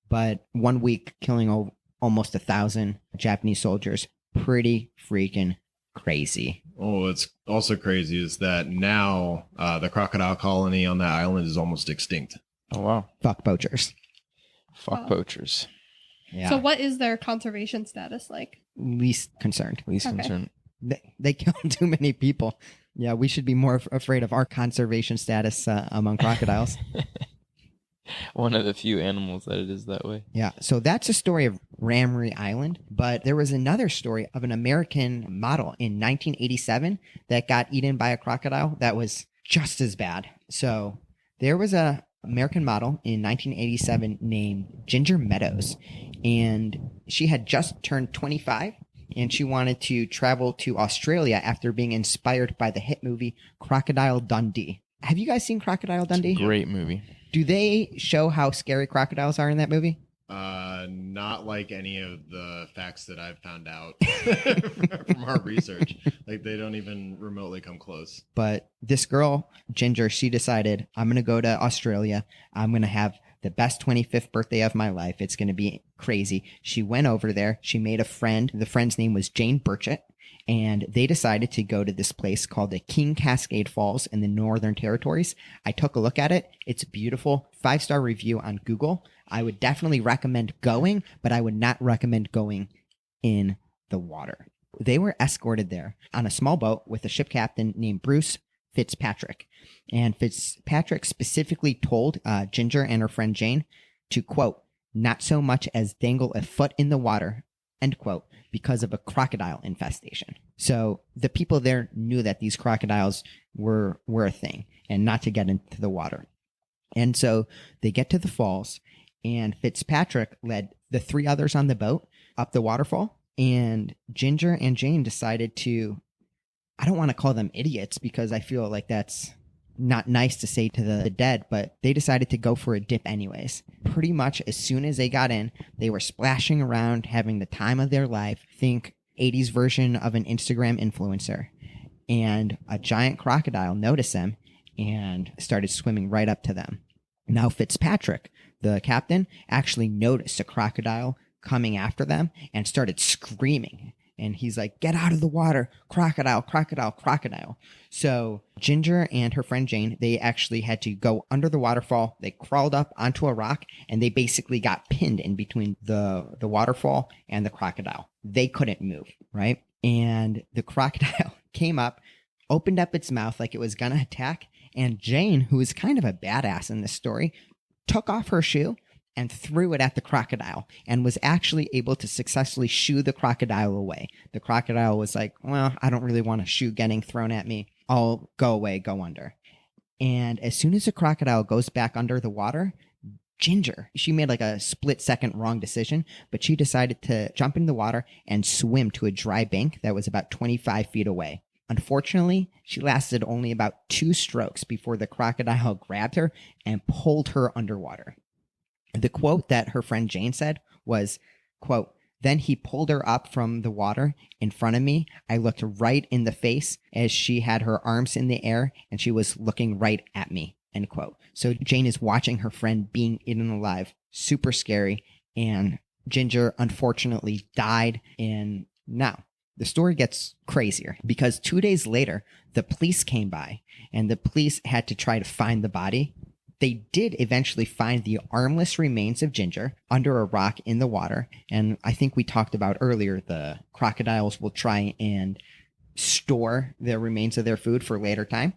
But 1 week killing almost 1,000 Japanese soldiers, pretty freaking crazy. Oh, what's also crazy is that now the crocodile colony on that island is almost extinct. Oh, wow. Fuck poachers. Fuck Wow. poachers. Yeah. So what is their conservation status like? Least concerned. Least Okay. concern. They kill too many people. Yeah, we should be more afraid of our conservation status among crocodiles. One of the few animals that it is that way. Yeah, so that's a story of Ramree Island. But there was another story of an American model in 1987 that got eaten by a crocodile that was just as bad. So there was a American model in 1987 named Ginger Meadows, and she had just turned 25, and she wanted to travel to Australia after being inspired by the hit movie Crocodile Dundee. Have you guys seen Crocodile Dundee? Great movie. Do they show how scary crocodiles are in that movie? Not like any of the facts that I've found out from our research. Like, they don't even remotely come close. But this girl, Ginger, she decided, I'm going to go to Australia. I'm going to have the best 25th birthday of my life. It's going to be crazy. She went over there. She made a friend. The friend's name was Jane Burchett. And they decided to go to this place called the King Cascade Falls in the Northern Territories. I took a look at it. It's beautiful. 5-star review on Google. I would definitely recommend going, but I would not recommend going in the water. They were escorted there on a small boat with a ship captain named Bruce Fitzpatrick. And Fitzpatrick specifically told Ginger and her friend Jane to, quote, "not so much as dangle a foot in the water," end quote, because of a crocodile infestation. So the people there knew that these crocodiles were a thing and not to get into the water. And so they get to the falls, and Fitzpatrick led the 3 others on the boat up the waterfall. And Ginger and Jane decided to, I don't want to call them idiots because I feel like that's not nice to say to the dead, but they decided to go for a dip anyways. Pretty much as soon as they got in, they were splashing around, having the time of their life. Think 80s version of an Instagram influencer. and a giant crocodile noticed them and started swimming right up to them. Now Fitzpatrick, the captain, actually noticed a crocodile coming after them and started screaming. And he's like, "Get out of the water, crocodile, crocodile, crocodile." So Ginger and her friend Jane, they actually had to go under the waterfall. They crawled up onto a rock and they basically got pinned in between the waterfall and the crocodile. They couldn't move, right? And the crocodile came up, opened up its mouth like it was going to attack. And Jane, who is kind of a badass in this story, took off her shoe and threw it at the crocodile and was actually able to successfully shoo the crocodile away. The crocodile was like, "Well, I don't really want a shoe getting thrown at me. I'll go away, go under." And as soon as the crocodile goes back under the water, Ginger, she made like a split-second wrong decision, but she decided to jump in the water and swim to a dry bank that was about 25 feet away. Unfortunately, she lasted only about 2 strokes before the crocodile grabbed her and pulled her underwater. The quote that her friend Jane said was, quote, "Then he pulled her up from the water in front of me. I looked right in the face as she had her arms in the air and she was looking right at me," end quote. So Jane is watching her friend being eaten alive. Super scary. And Ginger unfortunately died. And now the story gets crazier because 2 days later, the police came by and the police had to try to find the body. They did eventually find the armless remains of Ginger under a rock in the water. And I think we talked about earlier, the crocodiles will try and store the remains of their food for later time.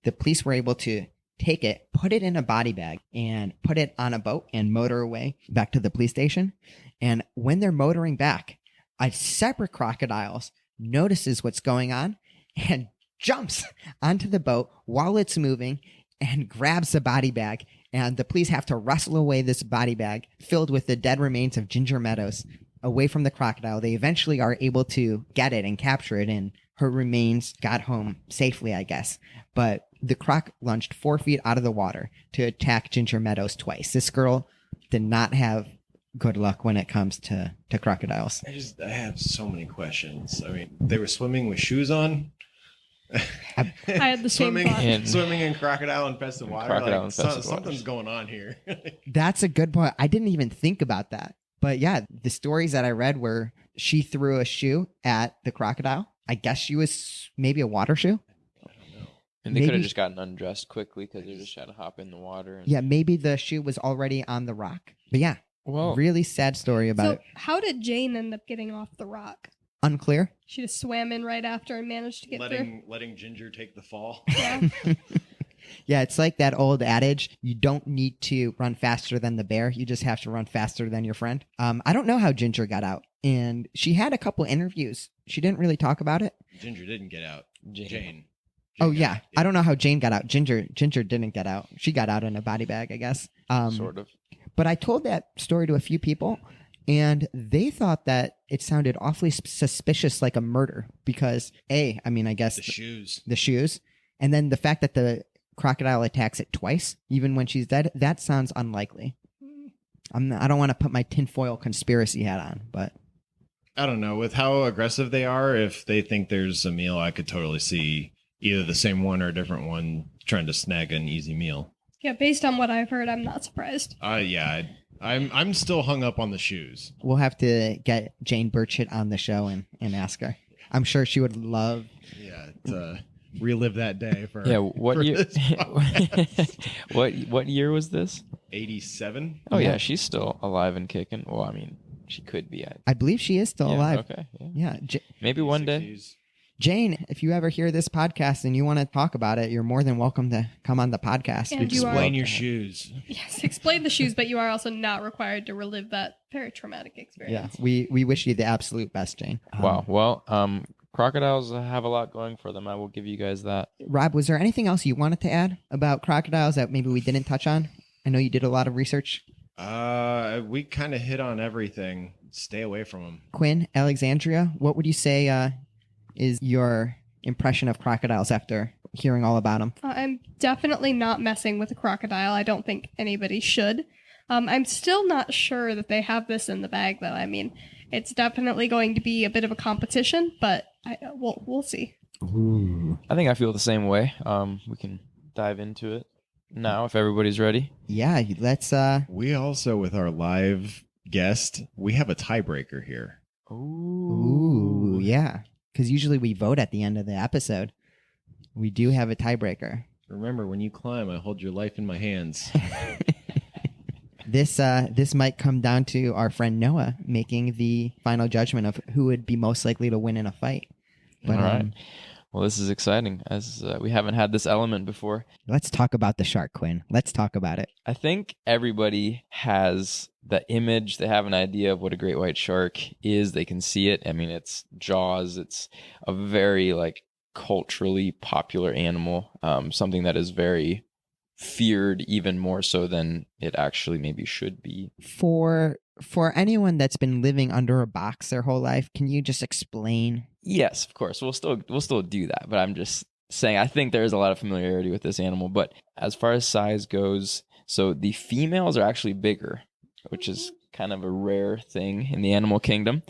The police were able to take it, put it in a body bag, and put it on a boat and motor away back to the police station. And when they're motoring back, a separate crocodile notices what's going on and jumps onto the boat while it's moving and grabs the body bag, and the police have to wrestle away this body bag filled with the dead remains of Ginger Meadows away from the crocodile. They eventually are able to get it and capture it, and her remains got home safely, I guess. But the croc lunged 4 feet out of the water to attack Ginger Meadows twice. This girl did not have good luck when it comes to crocodiles. I have so many questions. I mean, they were swimming with shoes on. I had the same thought. Swimming in crocodile-infested water. Crocodile Like, infested something's going on here. That's a good point. I didn't even think about that. But yeah, the stories that I read were she threw a shoe at the crocodile. I guess she was maybe a water shoe. And they could have Maybe- just gotten undressed quickly because they're just trying to hop in the water. And... Yeah, maybe the shoe was already on the rock. But yeah, Well, really sad story about So it. how did Jane end up getting off the rock? Unclear. She just swam in right after and managed to get through. letting Ginger take the fall. Yeah. Yeah, it's like that old adage, you don't need to run faster than the bear. You just have to run faster than your friend. I don't know how Ginger got out. And she had a couple interviews. She didn't really talk about it. Ginger didn't get out. Jane. Oh, yeah. I don't know how Jane got out. Ginger didn't get out. She got out in a body bag, I guess. sort of. But I told that story to a few people, and they thought that it sounded awfully suspicious, like a murder, because I guess The shoes. the shoes, and then the fact that the crocodile attacks it twice, even when she's dead, that sounds unlikely. I don't want to put my tinfoil conspiracy hat on, but I don't know. With how aggressive they are, if they think there's a meal, I could totally see either the same one or a different one trying to snag an easy meal. Yeah, based on what I've heard, I'm not surprised. Yeah, I'm still hung up on the shoes. we'll have to get Jane Burchett on the show and ask her. I'm sure she would love. Yeah, to relive that day for What for year? this podcast. what year was this? 87. Oh Yeah. yeah, she's still alive and kicking. Well, I mean, she could be. I believe she is still Yeah, alive. Okay. Yeah. Yeah, Maybe one day. 60s. Jane, if you ever hear this podcast and you want to talk about it, you're more than welcome to come on the podcast. And you are- Explain your shoes. Yes, explain the shoes, but you are also not required to relive that very traumatic Yeah, experience. we wish you the absolute best, Jane. Wow. Well, crocodiles have a lot going for them. I will give you guys that. Rob, was there anything else you wanted to add about crocodiles that maybe we didn't touch on? I know you did a lot of research. We kind of hit on everything. Stay away from them. Quinn, Alexandrea, what would you say is your impression of crocodiles after hearing all about them? I'm definitely not messing with a crocodile. I don't think anybody should. I'm still not sure that they have this in the bag, though. I mean, it's definitely going to be a bit of a competition, but we'll see. Ooh. I think I feel the same way. We can dive into it now if everybody's ready. Yeah, let's We also, with our live guest, we have a tiebreaker here. Ooh, yeah. Because usually we vote at the end of the episode. We do have a tiebreaker. Remember, when you climb, I hold your life in my hands. This might come down to our friend Noah making the final judgment of who would be most likely to win in a fight. But, All right. Well, this is exciting, as we haven't had this element before. Let's talk about the shark, Quinn. Let's talk about it. I think everybody has the image. They have an idea of what a great white shark is. They can see it. I mean, it's Jaws. It's a very culturally popular animal, something that is very feared, even more so than it actually maybe should be. For anyone that's been living under a box their whole life, can you just explain? Yes, of course. We'll still do that, but I'm just saying I think there is a lot of familiarity with this animal. But as far as size goes, so the females are actually bigger, which is kind of a rare thing in the animal kingdom.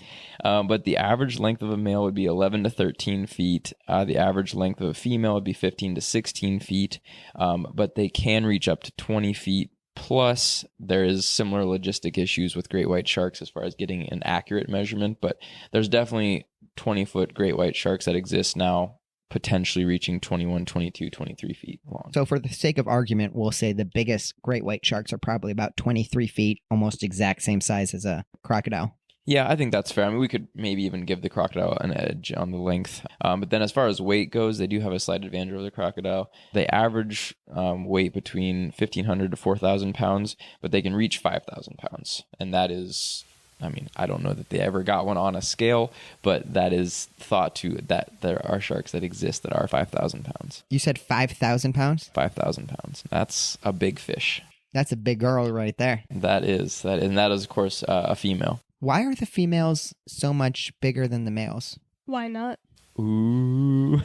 But the average length of a male would be 11 to 13 feet. The average length of a female would be 15 to 16 feet. But they can reach up to 20 feet. Plus, there is similar logistic issues with great white sharks as far as getting an accurate measurement. But there's definitely 20-foot great white sharks that exist now, potentially reaching 21, 22, 23 feet long. So for the sake of argument, we'll say the biggest great white sharks are probably about 23 feet, almost exact same size as a crocodile. Yeah, I think that's fair. I mean, we could maybe even give the crocodile an edge on the length. But then as far as weight goes, they do have a slight advantage over the crocodile. They average weight between 1,500 to 4,000 pounds, but they can reach 5,000 pounds. And that is, I mean, I don't know that they ever got one on a scale, but that is thought to that there are sharks that exist that are 5,000 pounds. You said 5,000 pounds? 5,000 pounds. That's a big fish. That's a big girl right there. That is, and that is, of course, a female. Why are the females so much bigger than the males? Why not? Ooh.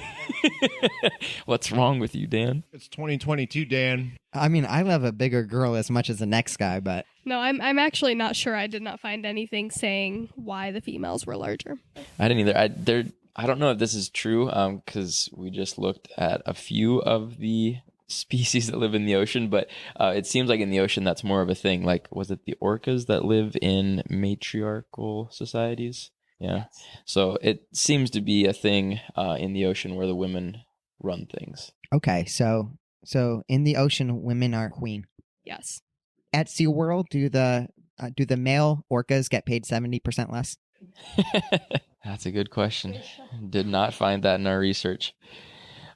What's wrong with you, Dan? It's 2022, Dan. I mean, I love a bigger girl as much as the next guy, but No, I'm actually not sure. I did not find anything saying why the females were larger. I didn't either. I don't know if this is true, because we just looked at a few of the species that live in the ocean, but it seems like in the ocean that's more of a thing. Like, was it the orcas that live in matriarchal societies? Yeah. So it seems to be a thing in the ocean where the women run things. okay, so in the ocean, women are queen. Yes. At SeaWorld, do the male orcas get paid 70% less? That's a good question. Did not find that in our research.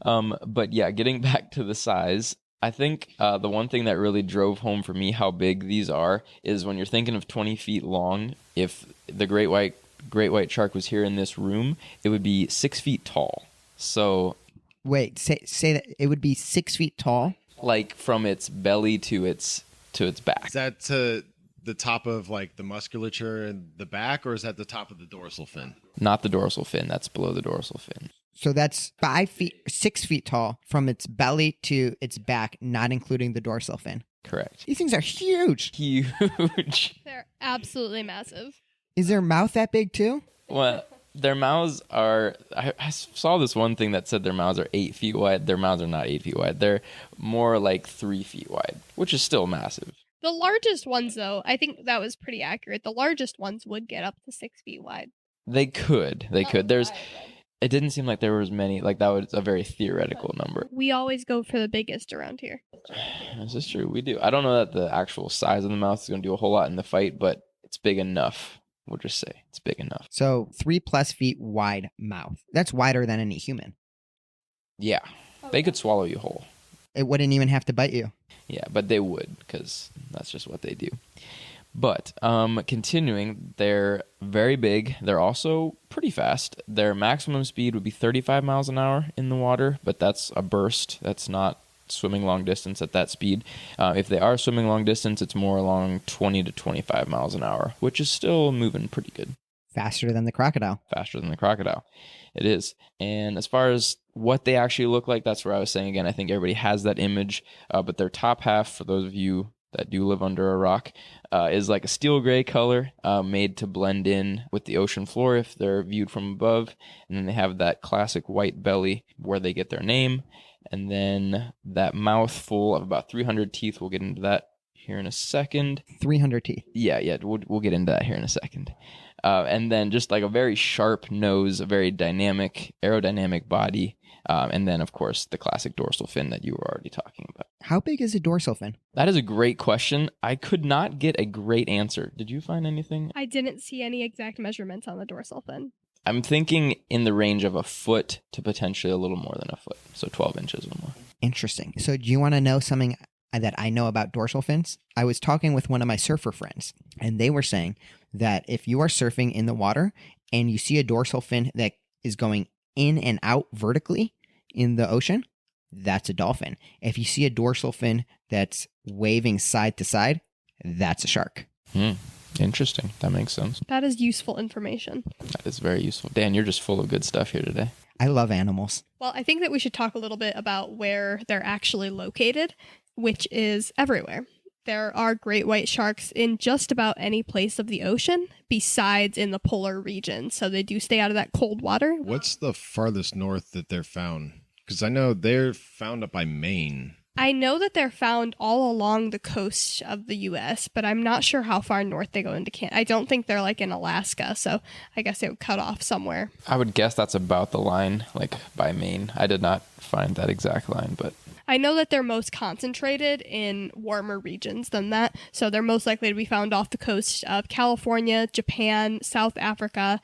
But yeah, getting back to the size, I think the one thing that really drove home for me how big these are is when you're thinking of 20 feet long, if the great white shark was here in this room, it would be 6 feet tall. So Wait, say that it would be 6 feet tall? like from its belly to its back. Is that to the top of like the musculature and the back, or is that the top of the dorsal fin? Not the dorsal fin, that's below the dorsal fin. So that's 6 feet tall from its belly to its back, not including the dorsal fin. Correct. These things are huge. Huge. They're absolutely massive. Is their mouth that big too? Well, their mouths are, I saw this one thing that said their mouths are 8 feet wide. Their mouths are not 8 feet wide. They're more like 3 feet wide, which is still massive. The largest ones, though, I think that was pretty accurate. The largest ones would get up to 6 feet wide. They could. It didn't seem like there was many, like that was a very theoretical number. We always go for the biggest around here. This is true. We do. I don't know that the actual size of the mouth is going to do a whole lot in the fight, but it's big enough. We'll just say it's big enough. So 3+ feet wide mouth. That's wider than any human. Yeah. They could swallow you whole. It wouldn't even have to bite you. Yeah, but they would, because that's just what they do. But continuing, they're very big. They're also pretty fast. Their maximum speed would be 35 miles an hour in the water, but that's a burst. That's not swimming long distance at that speed. If they are swimming long distance, it's more along 20 to 25 miles an hour, which is still moving pretty good. Faster than the crocodile. Faster than the crocodile. It is. And as far as what they actually look like, that's where I was saying again, I think everybody has that image, but their top half, for those of you that do live under a rock, is like a steel gray color, made to blend in with the ocean floor if they're viewed from above. And then they have that classic white belly where they get their name. And then that mouth full of about 300 teeth. We'll get into that here in a second. 300 teeth. Yeah, we'll get into that here in a second. And then just like a very sharp nose, a very dynamic, aerodynamic body. And then, of course, the classic dorsal fin that you were already talking about. How big is a dorsal fin? That is a great question. I could not get a great answer. Did you find anything? I didn't see any exact measurements on the dorsal fin. I'm thinking in the range of a foot to potentially a little more than a foot. So 12 inches or more. Interesting. So do you want to know something that I know about dorsal fins? I was talking with one of my surfer friends, and they were saying that if you are surfing in the water and you see a dorsal fin that is going in and out vertically in the ocean, that's a dolphin. If you see a dorsal fin that's waving side to side, that's a shark. Interesting. That makes sense. That is useful information. That is very useful. Dan, you're just full of good stuff here today. I love animals. Well, I think that we should talk a little bit about where they're actually located, which is everywhere. There are great white sharks in just about any place of the ocean besides in the polar region. So they do stay out of that cold water. What's the farthest north that they're found? Because I know they're found up by Maine. I know that they're found all along the coast of the U.S., but I'm not sure how far north they go into Canada. I don't think they're like in Alaska, so I guess it would cut off somewhere. I would guess that's about the line, like by Maine. I did not find that exact line, but I know that they're most concentrated in warmer regions than that, so they're most likely to be found off the coast of California, Japan, South Africa,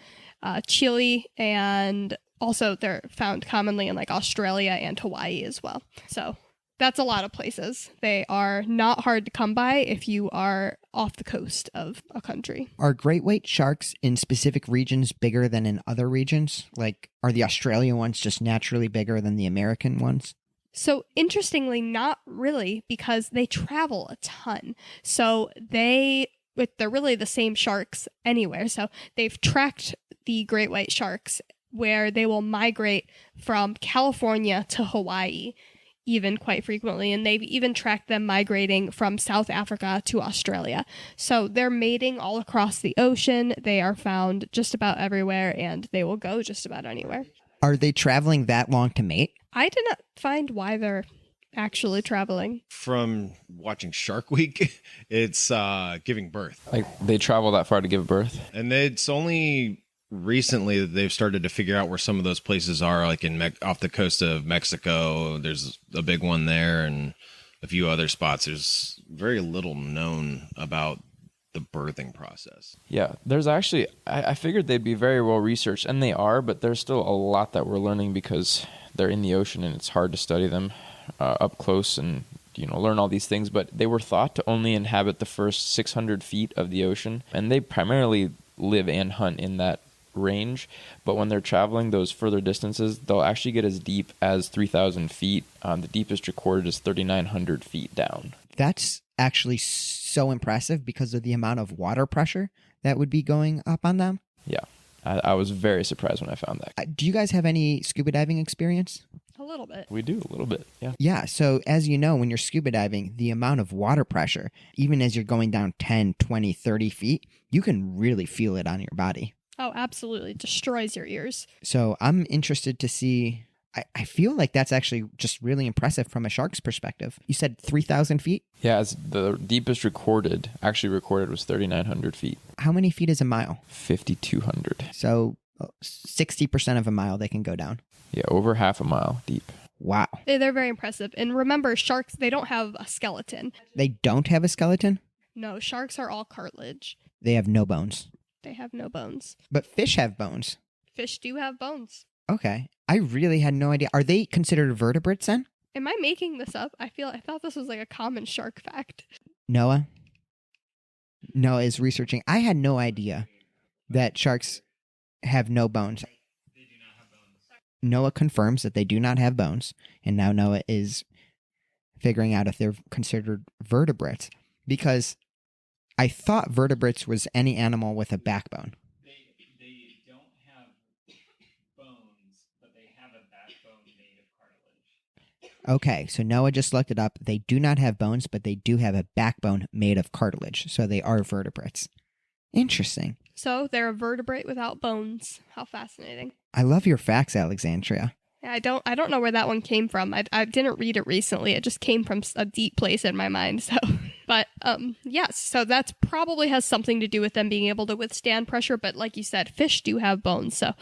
Chile, and also they're found commonly in like Australia and Hawaii as well. So that's a lot of places. They are not hard to come by if you are off the coast of a country. Are great white sharks in specific regions bigger than in other regions? Like, are the Australian ones just naturally bigger than the American ones? So interestingly, not really, because they travel a ton. So they're really the same sharks anywhere. So they've tracked the great white sharks where they will migrate from California to Hawaii even quite frequently, and they've even tracked them migrating from South Africa to Australia. So they're mating all across the ocean. They are found just about everywhere, and they will go just about anywhere. Are they traveling that long to mate? I did not find why they're actually traveling. From watching Shark Week, it's giving birth. like they travel that far to give birth. And it's only recently that they've started to figure out where some of those places are, like in off the coast of Mexico. There's a big one there, and a few other spots. There's very little known about the birthing process. Yeah, there's actually, I figured they'd be very well researched, and they are, but there's still a lot that we're learning because they're in the ocean and it's hard to study them up close and learn all these things. But they were thought to only inhabit the first 600 feet of the ocean, and they primarily live and hunt in that range. But when they're traveling those further distances, they'll actually get as deep as 3,000 feet. The deepest recorded is 3,900 feet down. That's actually so impressive because of the amount of water pressure that would be going up on them. Yeah, I was very surprised when I found that. Do you guys have any scuba diving experience? A little bit. We do a little bit, yeah. Yeah, so as you know, when you're scuba diving, the amount of water pressure, even as you're going down 10, 20, 30 feet, you can really feel it on your body. Oh, absolutely. It destroys your ears. So I'm interested to see. I feel like that's actually just really impressive from a shark's perspective. You said 3,000 feet? Yeah, as the deepest recorded was 3,900 feet. How many feet is a mile? 5,200. So 60% of a mile they can go down. Yeah, over half a mile deep. Wow. They're very impressive. And remember, sharks, they don't have a skeleton. They don't have a skeleton? No, sharks are all cartilage. They have no bones. They have no bones. But fish have bones. Fish do have bones. Okay. I really had no idea. Are they considered vertebrates then? Am I making this up? I thought this was like a common shark fact. Noah is researching. I had no idea that sharks have no bones. They do not have bones. Noah confirms that they do not have bones, and now Noah is figuring out if they're considered vertebrates, because I thought vertebrates was any animal with a backbone. They don't have bones, but they have a backbone made of cartilage. Okay, so Noah just looked it up. They do not have bones, but they do have a backbone made of cartilage, so they are vertebrates. Interesting. So they're a vertebrate without bones. How fascinating. I love your facts, Alexandria. Yeah, I don't know where that one came from. I didn't read it recently. It just came from a deep place in my mind. So, but yes, so that probably has something to do with them being able to withstand pressure. But like you said, fish do have bones, so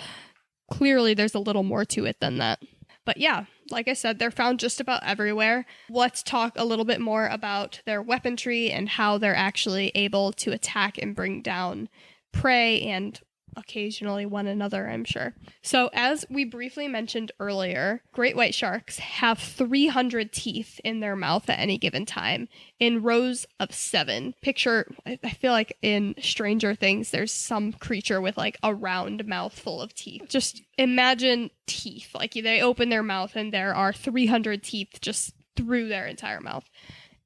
clearly there's a little more to it than that. But yeah, like I said, they're found just about everywhere. Let's talk a little bit more about their weaponry and how they're actually able to attack and bring down prey and occasionally one another, I'm sure. So as we briefly mentioned earlier, great white sharks have 300 teeth in their mouth at any given time in rows of 7. Picture, I feel like in Stranger Things, there's some creature with like a round mouth full of teeth. Just imagine teeth. Like they open their mouth and there are 300 teeth just through their entire mouth.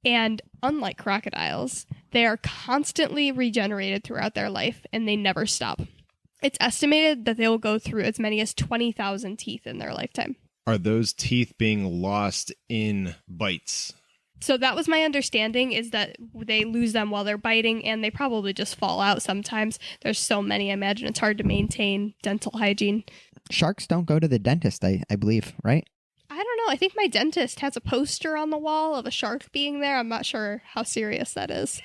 And unlike crocodiles, they are constantly regenerated throughout their life and they never stop. It's estimated that they will go through as many as 20,000 teeth in their lifetime. Are those teeth being lost in bites? So that was my understanding, is that they lose them while they're biting, and they probably just fall out sometimes. There's so many, I imagine it's hard to maintain dental hygiene. Sharks don't go to the dentist, I believe, right? I don't know. I think my dentist has a poster on the wall of a shark being there. I'm not sure how serious that is.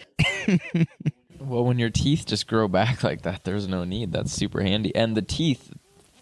Well, when your teeth just grow back like that, there's no need. That's super handy. And the teeth,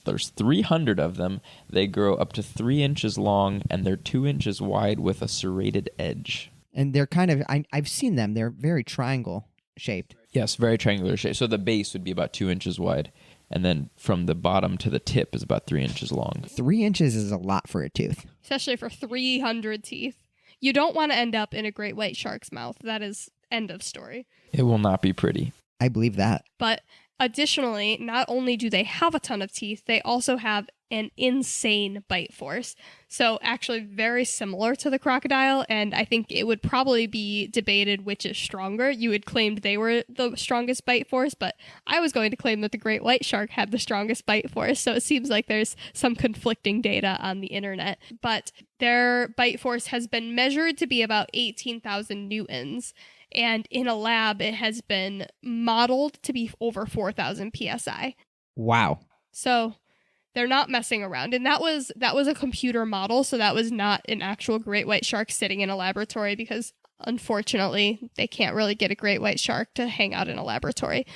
there's 300 of them. They grow up to 3 inches long, and they're 2 inches wide with a serrated edge. And they're kind of, I've seen them. They're very triangle shaped. Yes, very triangular shape. So the base would be about 2 inches wide, and then from the bottom to the tip is about 3 inches long. 3 inches is a lot for a tooth. Especially for 300 teeth. You don't want to end up in a great white shark's mouth. That is end of story. It will not be pretty. I believe that. But additionally, not only do they have a ton of teeth, they also have an insane bite force. So actually very similar to the crocodile, and I think it would probably be debated which is stronger. You had claimed they were the strongest bite force, but I was going to claim that the great white shark had the strongest bite force, so it seems like there's some conflicting data on the internet. But their bite force has been measured to be about 18,000 newtons, and in a lab it has been modeled to be over 4,000 psi. Wow. So they're not messing around. And that was a computer model, so that was not an actual great white shark sitting in a laboratory, because unfortunately they can't really get a great white shark to hang out in a laboratory.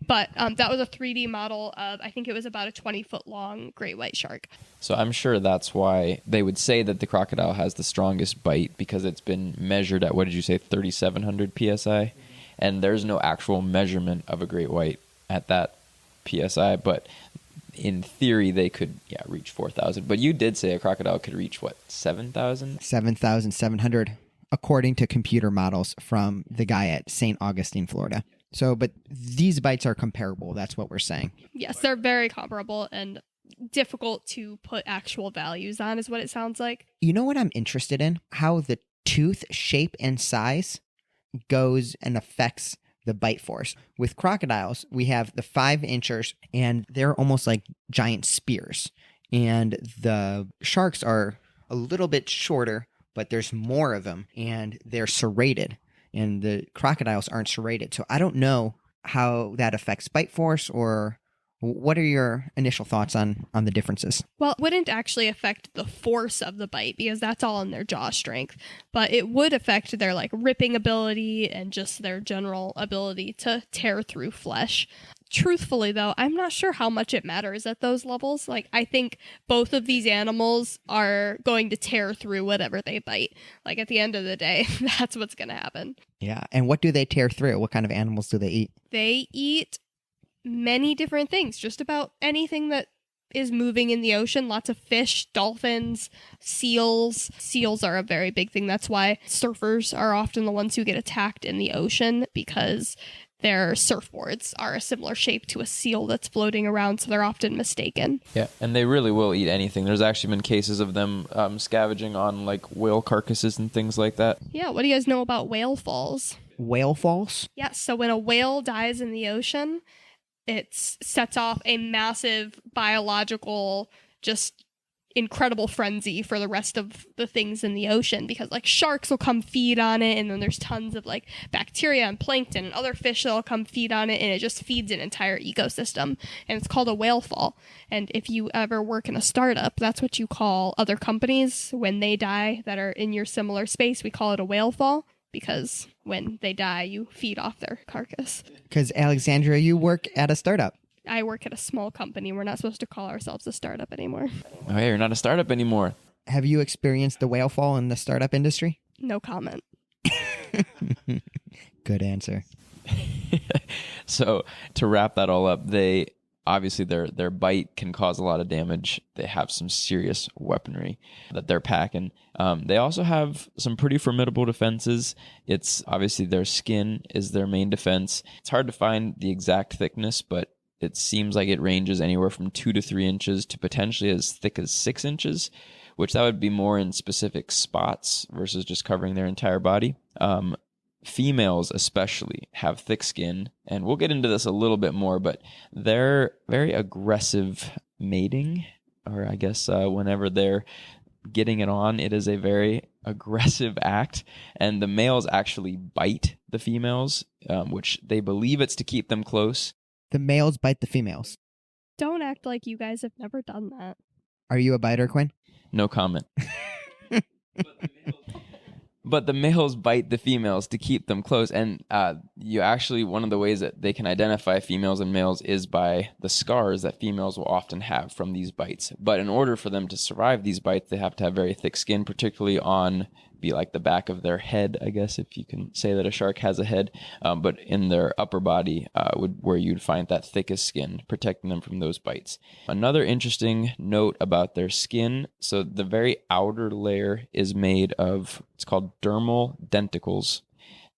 But that was a 3D model of, I think it was about a 20-foot long great white shark. So I'm sure that's why they would say that the crocodile has the strongest bite, because it's been measured at, what did you say, 3,700 psi? And there's no actual measurement of a great white at that psi, but in theory they could reach 4,000. But you did say a crocodile could reach, what, 7,000? 7,700, according to computer models from the guy at St. Augustine, Florida. So, but these bites are comparable. That's what we're saying. Yes, they're very comparable and difficult to put actual values on, is what it sounds like. You know what I'm interested in? How the tooth shape and size goes and affects the bite force. With crocodiles, we have the 5-inchers, and they're almost like giant spears. And the sharks are a little bit shorter, but there's more of them, and they're serrated. And the crocodiles aren't serrated. So I don't know how that affects bite force, or what are your initial thoughts on the differences? Well, it wouldn't actually affect the force of the bite, because that's all in their jaw strength. But it would affect their ripping ability and just their general ability to tear through flesh. Truthfully, though, I'm not sure how much it matters at those levels. I think both of these animals are going to tear through whatever they bite. At the end of the day, that's what's going to happen. Yeah. And what do they tear through? What kind of animals do they eat? They eat many different things, just about anything that is moving in the ocean. Lots of fish, dolphins, seals. Seals are a very big thing. That's why surfers are often the ones who get attacked in the ocean, because their surfboards are a similar shape to a seal that's floating around, so they're often mistaken. Yeah, and they really will eat anything. There's actually been cases of them scavenging on whale carcasses and things like that. Yeah, what do you guys know about whale falls? Whale falls? Yes, so when a whale dies in the ocean, it sets off a massive biological just incredible frenzy for the rest of the things in the ocean, because like sharks will come feed on it, and then there's tons of like bacteria and plankton and other fish that'll come feed on it, and it just feeds an entire ecosystem, and it's called a whale fall. And if you ever work in a startup, that's what you call other companies when they die that are in your similar space. We call it a whale fall, because when they die you feed off their carcass. Because Alexandria, you work at a startup. I work at a small company. We're not supposed to call ourselves a startup anymore. Oh, hey, you're not a startup anymore. Have you experienced the whale fall in the startup industry? No comment. Good answer. So to wrap that all up, they obviously their bite can cause a lot of damage. They have some serious weaponry that they're packing. They also have some pretty formidable defenses. It's obviously their skin is their main defense. It's hard to find the exact thickness, but it seems like it ranges anywhere from 2 to 3 inches to potentially as thick as 6 inches, which that would be more in specific spots versus just covering their entire body. Females especially have thick skin, and we'll get into this a little bit more, but they're very aggressive mating, or I guess whenever they're getting it on, it is a very aggressive act, and the males actually bite the females, which they believe it's to keep them close. The males bite the females. Don't act like you guys have never done that. Are you a biter, Quinn? No comment. But the males bite the females to keep them close. And you actually, one of the ways that they can identify females and males is by the scars that females will often have from these bites. But in order for them to survive these bites, they have to have very thick skin, particularly on, be like the back of their head, I guess, if you can say that a shark has a head. But in their upper body where you'd find that thickest skin, protecting them from those bites. Another interesting note about their skin, so the very outer layer is made of, it's called dermal denticles.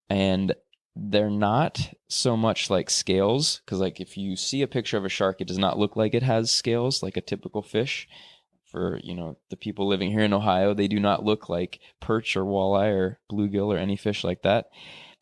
And they're not so much like scales, because like if you see a picture of a shark, it does not look like it has scales like a typical fish. For, the people living here in Ohio, they do not look like perch or walleye or bluegill or any fish like that.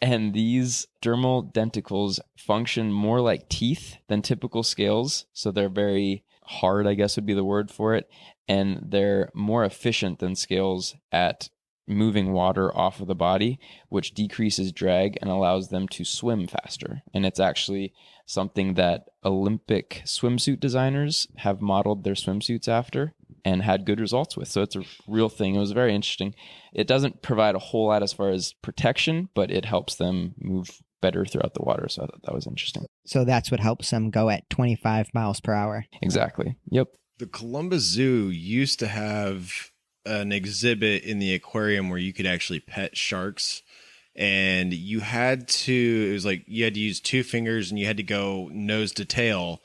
And these dermal denticles function more like teeth than typical scales. So they're very hard, I guess would be the word for it. And they're more efficient than scales at moving water off of the body, which decreases drag and allows them to swim faster. And it's actually something that Olympic swimsuit designers have modeled their swimsuits after and had good results with. So it's a real thing. It was very interesting. It doesn't provide a whole lot as far as protection, but it helps them move better throughout the water. So I thought that was interesting. So that's what helps them go at 25 miles per hour. Exactly. Yep. The Columbus Zoo used to have an exhibit in the aquarium where you could actually pet sharks. And you had to, it was like you had to use 2 fingers and you had to go nose to tail.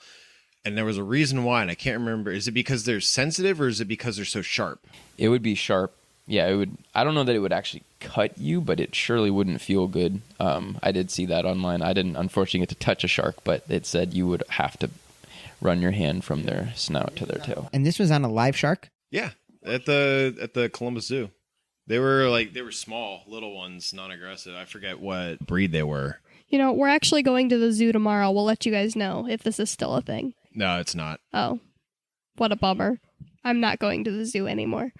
And there was a reason why, and I can't remember. Is it because they're sensitive or is it because they're so sharp? It would be sharp. Yeah, it would. I don't know that it would actually cut you, but it surely wouldn't feel good. I did see that online. I didn't, unfortunately, get to touch a shark, but it said you would have to run your hand from their snout to their tail. And this was on a live shark? Yeah, at the Columbus Zoo. They were small, little ones, non-aggressive. I forget what breed they were. We're actually going to the zoo tomorrow. We'll let you guys know if this is still a thing. No, it's not. Oh, what a bummer. I'm not going to the zoo anymore.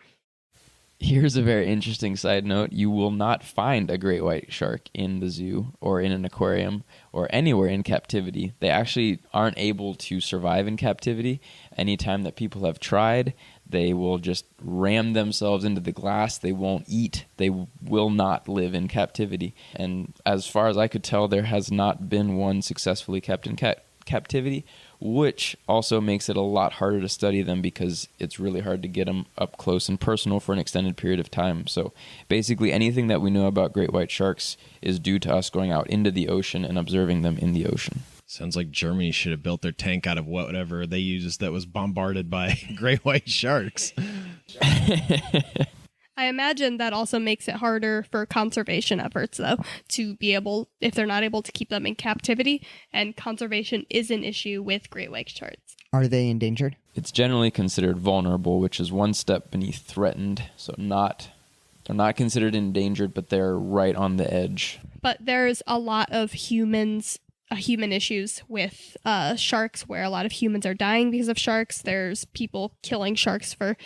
Here's a very interesting side note. You will not find a great white shark in the zoo or in an aquarium or anywhere in captivity. They actually aren't able to survive in captivity. Anytime that people have tried, they will just ram themselves into the glass. They won't eat. They will not live in captivity. And as far as I could tell, there has not been one successfully kept in captivity, which also makes it a lot harder to study them because it's really hard to get them up close and personal for an extended period of time. So basically anything that we know about great white sharks is due to us going out into the ocean and observing them in the ocean. Sounds like Germany should have built their tank out of whatever they used that was bombarded by great white sharks. I imagine that also makes it harder for conservation efforts, though, to be able, if they're not able to keep them in captivity, and conservation is an issue with great white sharks. Are they endangered? It's generally considered vulnerable, which is one step beneath threatened. So they're not considered endangered, but they're right on the edge. But there's a lot of humans human issues with sharks, where a lot of humans are dying because of sharks. There's people killing sharks for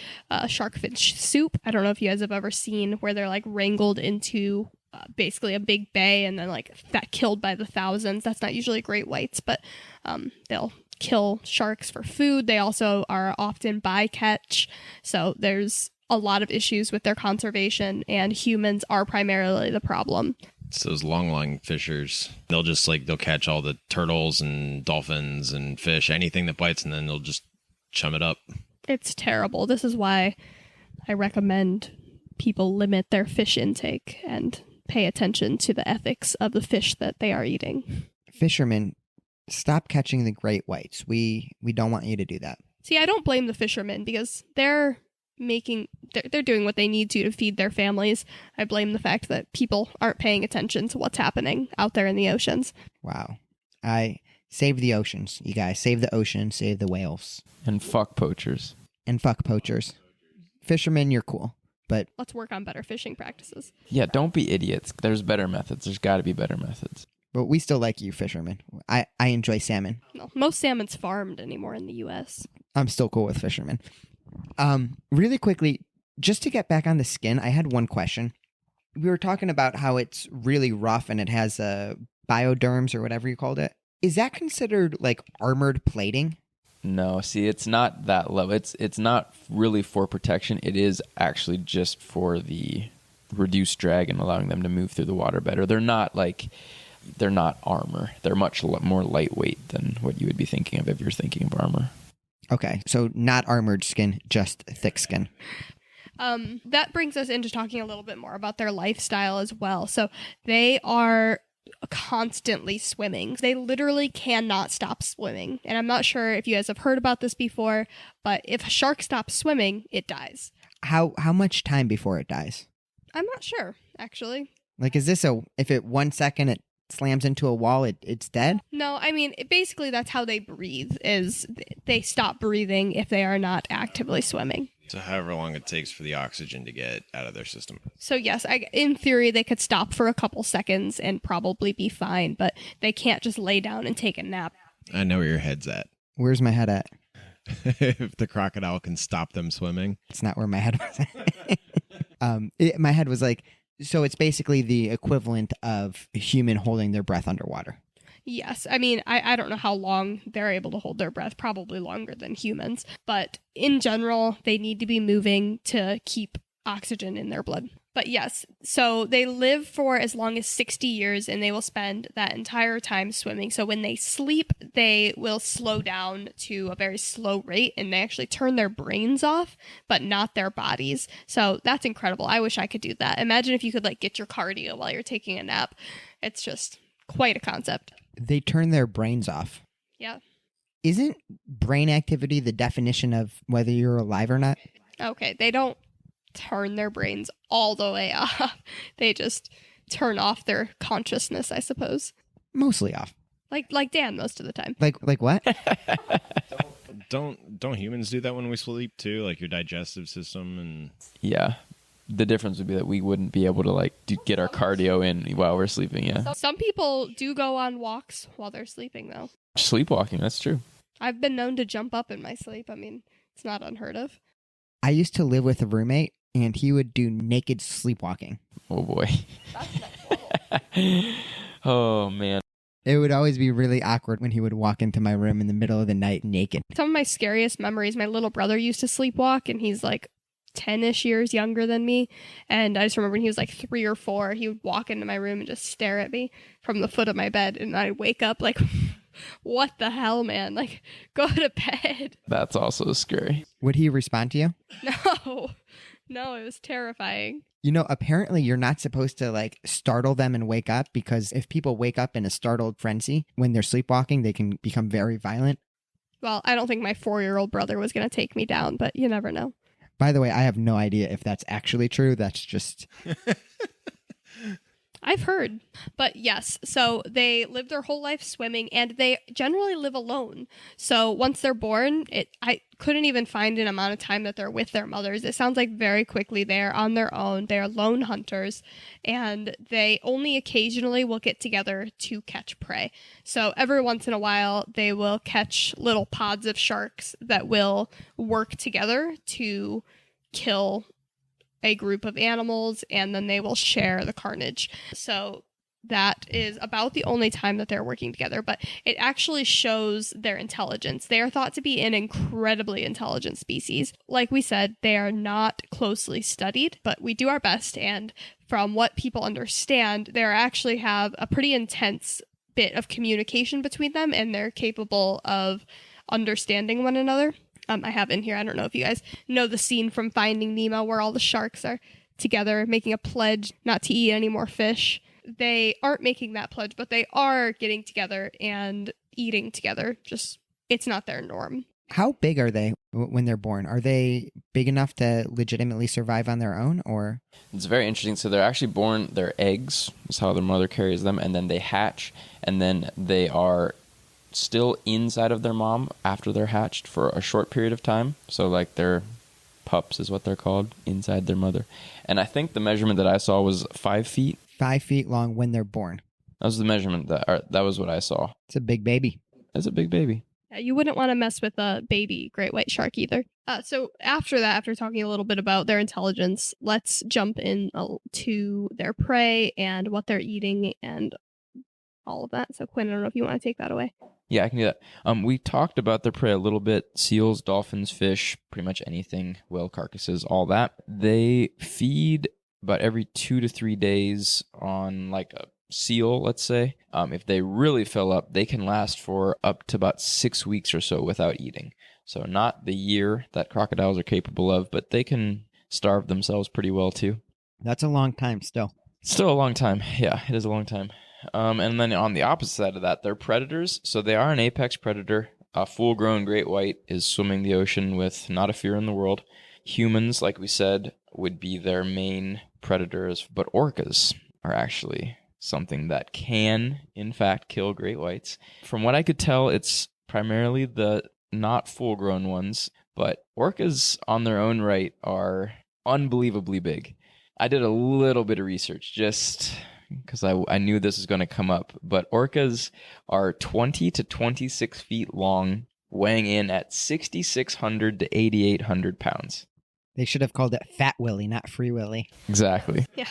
shark fin soup. I don't know if you guys have ever seen where they're like wrangled into basically a big bay and then like that killed by the thousands. That's not usually great whites, but they'll kill sharks for food. They also are often bycatch, so there's a lot of issues with their conservation, and humans are primarily the problem. It's those long fishers. They'll just they'll catch all the turtles and dolphins and fish, anything that bites, and then they'll just chum it up. It's terrible. This is why I recommend people limit their fish intake and pay attention to the ethics of the fish that they are eating. Fishermen, stop catching the great whites. We don't want you to do that. See, I don't blame the fishermen because they're doing what they need to feed their families. I blame the fact that people aren't paying attention to what's happening out there in the oceans. Wow. I save the oceans, you guys. Save the ocean, save the whales. And fuck poachers. And fuck poachers. Fishermen, you're cool. But let's work on better fishing practices. Yeah, don't be idiots. There's better methods. There's got to be better methods. But we still like you, fishermen. I enjoy salmon. No, most salmon's farmed anymore in the U.S. I'm still cool with fishermen. Really quickly, just to get back on the skin, I had one question. We were talking about how it's really rough and it has bioderms or whatever you called it. Is that considered like armored plating? No, see, it's not that level. It's not really for protection. It is actually just for the reduced drag and allowing them to move through the water better. They're not armor. They're much more lightweight than what you would be thinking of if you're thinking of armor. Okay, so not armored skin, just thick skin. That brings us into talking a little bit more about their lifestyle as well. So they are constantly swimming. They literally cannot stop swimming. And I'm not sure if you guys have heard about this before, but if a shark stops swimming, it dies. How much time before it dies? I'm not sure, actually. Like, is this if it 1 second it slams into a wall, it's dead? No, I mean, basically that's how they breathe, is they stop breathing if they are not actively swimming. So however long it takes for the oxygen to get out of their system. So yes, in theory, they could stop for a couple seconds and probably be fine, but they can't just lay down and take a nap. I know where your head's at. Where's my head at? If the crocodile can stop them swimming. It's not where my head was at. My head was like, so it's basically the equivalent of a human holding their breath underwater. Yes. I mean, I don't know how long they're able to hold their breath, probably longer than humans. But in general, they need to be moving to keep oxygen in their blood. But yes, so they live for as long as 60 years and they will spend that entire time swimming. So when they sleep, they will slow down to a very slow rate and they actually turn their brains off, but not their bodies. So that's incredible. I wish I could do that. Imagine if you could get your cardio while you're taking a nap. It's just quite a concept. They turn their brains off. Yeah. Isn't brain activity the definition of whether you're alive or not? Okay, they don't turn their brains all the way off. They just turn off their consciousness, I suppose. Mostly off. Like Dan most of the time. Like what? Don't humans do that when we sleep too? Like your digestive system and Yeah. The difference would be that we wouldn't be able to get our cardio in while we're sleeping, yeah. Some people do go on walks while they're sleeping, though. Sleepwalking, that's true. I've been known to jump up in my sleep. I mean, it's not unheard of. I used to live with a roommate, and he would do naked sleepwalking. Oh, boy. Oh, man. It would always be really awkward when he would walk into my room in the middle of the night naked. Some of my scariest memories, my little brother used to sleepwalk, and he's 10-ish years younger than me. And I just remember when he was 3 or 4, he would walk into my room and just stare at me from the foot of my bed. And I'd wake up what the hell, man? Go to bed. That's also scary. Would he respond to you? No, it was terrifying. Apparently you're not supposed to startle them and wake up, because if people wake up in a startled frenzy when they're sleepwalking, they can become very violent. Well, I don't think my 4-year-old brother was going to take me down, but you never know. By the way, I have no idea if that's actually true. That's just I've heard. But yes, so they live their whole life swimming, and they generally live alone. So once they're born, I couldn't even find an amount of time that they're with their mothers. It sounds like very quickly they're on their own. They're lone hunters, and they only occasionally will get together to catch prey. So every once in a while, they will catch little pods of sharks that will work together to kill a group of animals, and then they will share the carnage. So that is about the only time that they're working together, but it actually shows their intelligence. They are thought to be an incredibly intelligent species. Like we said, they are not closely studied, but we do our best, and from what people understand, they actually have a pretty intense bit of communication between them, and they're capable of understanding one another. I have in here, I don't know if you guys know the scene from Finding Nemo where all the sharks are together making a pledge not to eat any more fish. They aren't making that pledge, but they are getting together and eating together. Just, it's not their norm. How big are they when they're born? Are they big enough to legitimately survive on their own, or? It's very interesting. So they're actually born, they're eggs, is how their mother carries them, and then they hatch, and then they are still inside of their mom after they're hatched for a short period of time. So like their pups is what they're called, inside their mother. And I think the measurement that I saw was 5 feet. 5 feet long when they're born. That was the measurement that was what I saw. It's a big baby. It's a big baby. Yeah, you wouldn't want to mess with a baby great white shark either. So after that, after talking a little bit about their intelligence, let's jump in to their prey and what they're eating and all of that. So Quinn, I don't know if you want to take that away. Yeah, I can do that. We talked about their prey a little bit. Seals, dolphins, fish, pretty much anything, whale carcasses, all that. They feed about every 2 to 3 days on like a seal, let's say. If they really fill up, they can last for up to about 6 weeks or so without eating. So not the year that crocodiles are capable of, but they can starve themselves pretty well too. That's a long time still. Still a long time. Yeah, it is a long time. And then on the opposite side of that, they're predators. So they are an apex predator. A full-grown great white is swimming the ocean with not a fear in the world. Humans, like we said, would be their main predators. But orcas are actually something that can, in fact, kill great whites. From what I could tell, it's primarily the not full-grown ones. But orcas on their own right are unbelievably big. I did a little bit of research just because I knew this was going to come up, but orcas are 20 to 26 feet long, weighing in at 6,600 to 8,800 pounds. They should have called it Fat Willy, not Free Willy. Exactly. Yeah.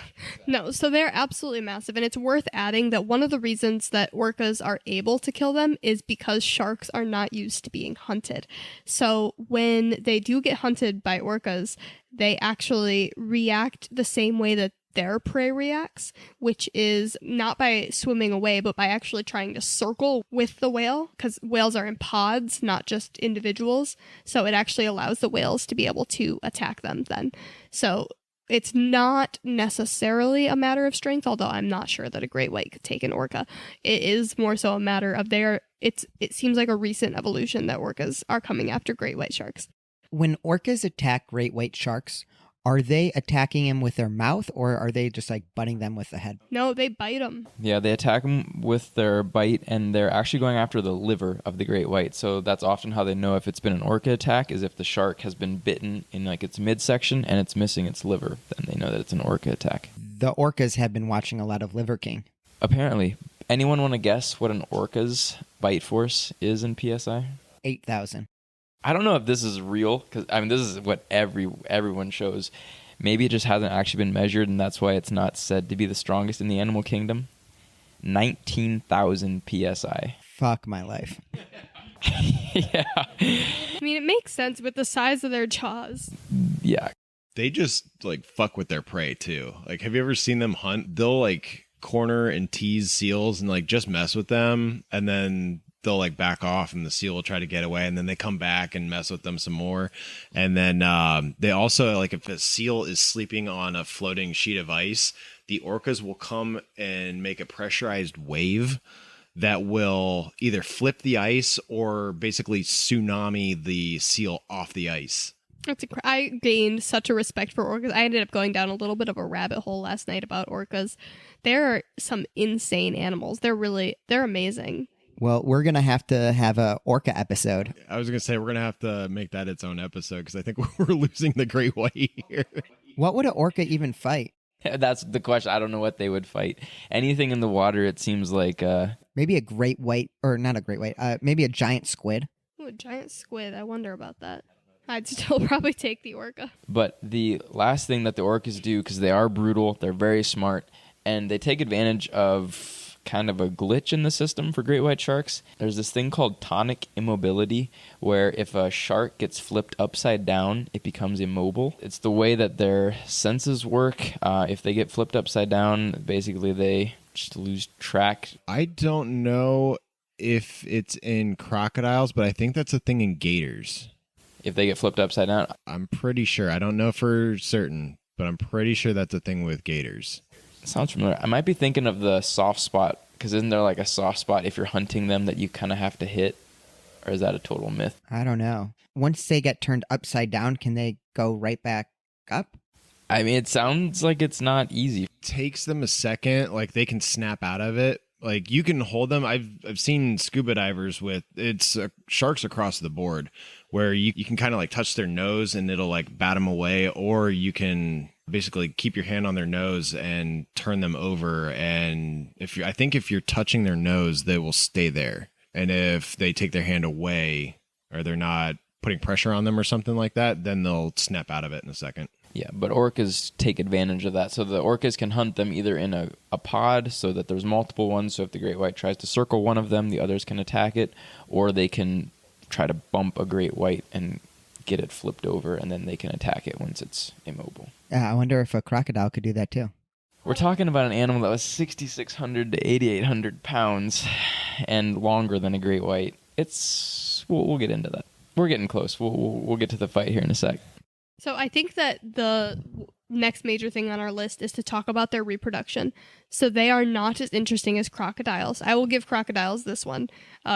No, so they're absolutely massive, and it's worth adding that one of the reasons that orcas are able to kill them is because sharks are not used to being hunted. So when they do get hunted by orcas, they actually react the same way that their prey reacts, which is not by swimming away, but by actually trying to circle with the whale, because whales are in pods, not just individuals. So it actually allows the whales to be able to attack them then. So it's not necessarily a matter of strength, although I'm not sure that a great white could take an orca. It is more so a matter of it seems like a recent evolution that orcas are coming after great white sharks. When orcas attack great white sharks, are they attacking them with their mouth, or are they just like butting them with the head? No, they bite them. Yeah, they attack them with their bite, and they're actually going after the liver of the great white. So that's often how they know if it's been an orca attack, is if the shark has been bitten in like its midsection and it's missing its liver, then they know that it's an orca attack. The orcas have been watching a lot of Liver King. Apparently. Anyone want to guess what an orca's bite force is in PSI? 8,000. I don't know if this is real, because I mean, this is what everyone shows. Maybe it just hasn't actually been measured, and that's why it's not said to be the strongest in the animal kingdom. 19,000 PSI. Fuck my life. Yeah. I mean, it makes sense with the size of their jaws. Yeah. They just like fuck with their prey too. Like, have you ever seen them hunt? They'll like corner and tease seals and like just mess with them, and then they'll like back off and the seal will try to get away, and then they come back and mess with them some more. And then they also, like, if a seal is sleeping on a floating sheet of ice, the orcas will come and make a pressurized wave that will either flip the ice or basically tsunami the seal off the ice. I gained such a respect for orcas. I ended up going down a little bit of a rabbit hole last night about orcas. There are some insane animals. They're amazing. Well, we're going to have a orca episode. I was going to say, we're going to have to make that its own episode because I think we're losing the great white here. What would an orca even fight? That's the question. I don't know what they would fight. Anything in the water, it seems like... Maybe a great white, or not a great white, maybe a giant squid. Ooh, a giant squid. I wonder about that. I'd still probably take the orca. But the last thing that the orcas do, because they are brutal, they're very smart, and they take advantage of kind of a glitch in the system for great white sharks. There's this thing called tonic immobility, where if a shark gets flipped upside down, it becomes immobile. It's the way that their senses work. If they get flipped upside down, basically they just lose track. I don't know if it's in crocodiles, but I think that's a thing in gators. If they get flipped upside down, I'm pretty sure. I don't know for certain, but I'm pretty sure that's a thing with gators. sounds familiar. I might be thinking of the soft spot, because isn't there like a soft spot if you're hunting them that you kind of have to hit? Or is that a total myth? I don't know. Once they get turned upside down, can they go right back up? I mean, it sounds like it's not easy. Takes them a second, like they can snap out of it. Like you can hold them. I've seen scuba divers with sharks across the board where you can kind of like touch their nose and it'll like bat them away, or you can basically keep your hand on their nose and turn them over. And I think if you're touching their nose, they will stay there. And if they take their hand away or they're not putting pressure on them or something like that, then they'll snap out of it in a second. Yeah, but orcas take advantage of that. So the orcas can hunt them either in a pod so that there's multiple ones. So if the great white tries to circle one of them, the others can attack it. Or they can try to bump a great white and get it flipped over, and then they can attack it once it's immobile. I wonder if a crocodile could do that too. We're talking about an animal that was 6,600 to 8,800 pounds and longer than a great white. We'll get into that. We're getting close. We'll get to the fight here in a sec. So I think that the next major thing on our list is to talk about their reproduction. So they are not as interesting as crocodiles. I will give crocodiles this one.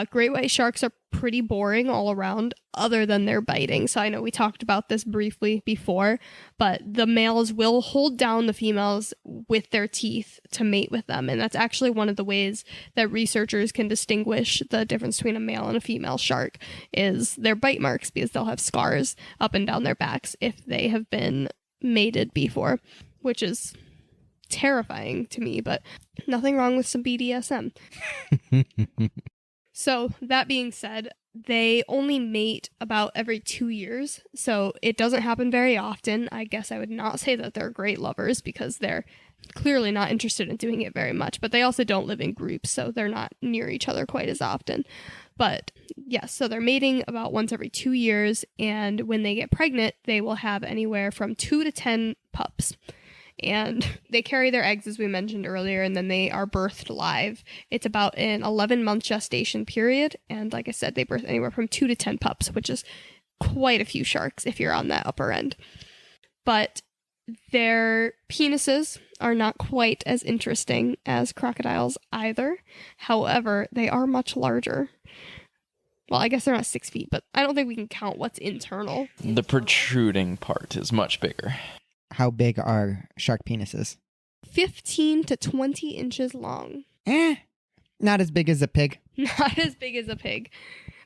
Great white sharks are pretty boring all around, other than their biting. So I know we talked about this briefly before, but the males will hold down the females with their teeth to mate with them. And that's actually one of the ways that researchers can distinguish the difference between a male and a female shark is their bite marks, because they'll have scars up and down their backs if they have been mated before, which is terrifying to me, but nothing wrong with some BDSM. So that being said, they only mate about every 2 years, so it doesn't happen very often. I guess I would not say that they're great lovers, because they're clearly not interested in doing it very much, but they also don't live in groups, so they're not near each other quite as often. But yes, so they're mating about once every 2 years, and when they get pregnant, they will have anywhere from 2 to 10 pups. And they carry their eggs, as we mentioned earlier, and then they are birthed live. It's about an 11-month gestation period, and like I said, they birth anywhere from 2 to 10 pups, which is quite a few sharks if you're on that upper end. But their penises are not quite as interesting as crocodiles either. However, they are much larger. Well, I guess they're not 6 feet, but I don't think we can count what's internal. The protruding part is much bigger. How big are shark penises? 15 to 20 inches long. Not as big as a pig. Not as big as a pig.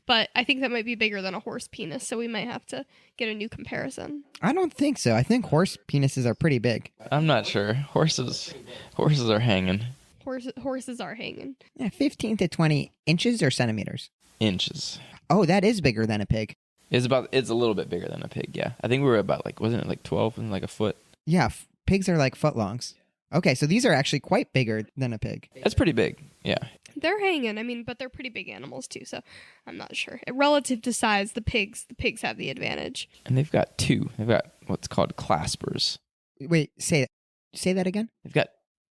But I think that might be bigger than a horse penis, so we might have to get a new comparison. I don't think so. I think horse penises are pretty big. I'm not sure. Horses are hanging. Horses are hanging. Yeah, 15 to 20 inches or centimeters? Inches. Oh, that is bigger than a pig. It's a little bit bigger than a pig, yeah. I think we were about wasn't it like 12 and like a foot? Yeah, pigs are like footlongs. Okay, so these are actually quite bigger than a pig. That's pretty big, yeah. They're hanging, but they're pretty big animals too, so I'm not sure. Relative to size, the pigs have the advantage. And they've got two. They've got what's called claspers. Wait, say that again? They've got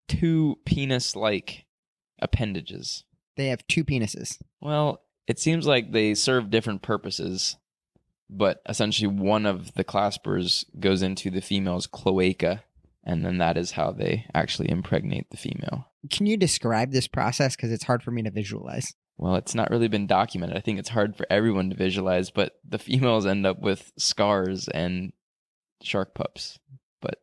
two penis-like appendages. They have two penises. Well, it seems like they serve different purposes, but essentially one of the claspers goes into the female's cloaca, and then that is how they actually impregnate the female. Can you describe this process? Because it's hard for me to visualize. Well, it's not really been documented. I think it's hard for everyone to visualize, but the females end up with scars and shark pups. But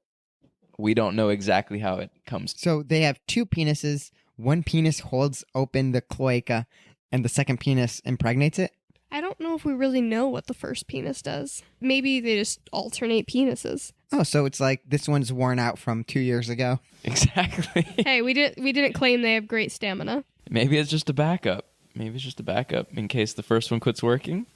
we don't know exactly how it comes. So they have two penises. One penis holds open the cloaca, and the second penis impregnates it. I don't know if we really know what the first penis does. Maybe they just alternate penises. Oh, so it's like this one's worn out from 2 years ago. Exactly. Hey, we didn't claim they have great stamina. Maybe it's just a backup. Maybe it's just a backup in case the first one quits working.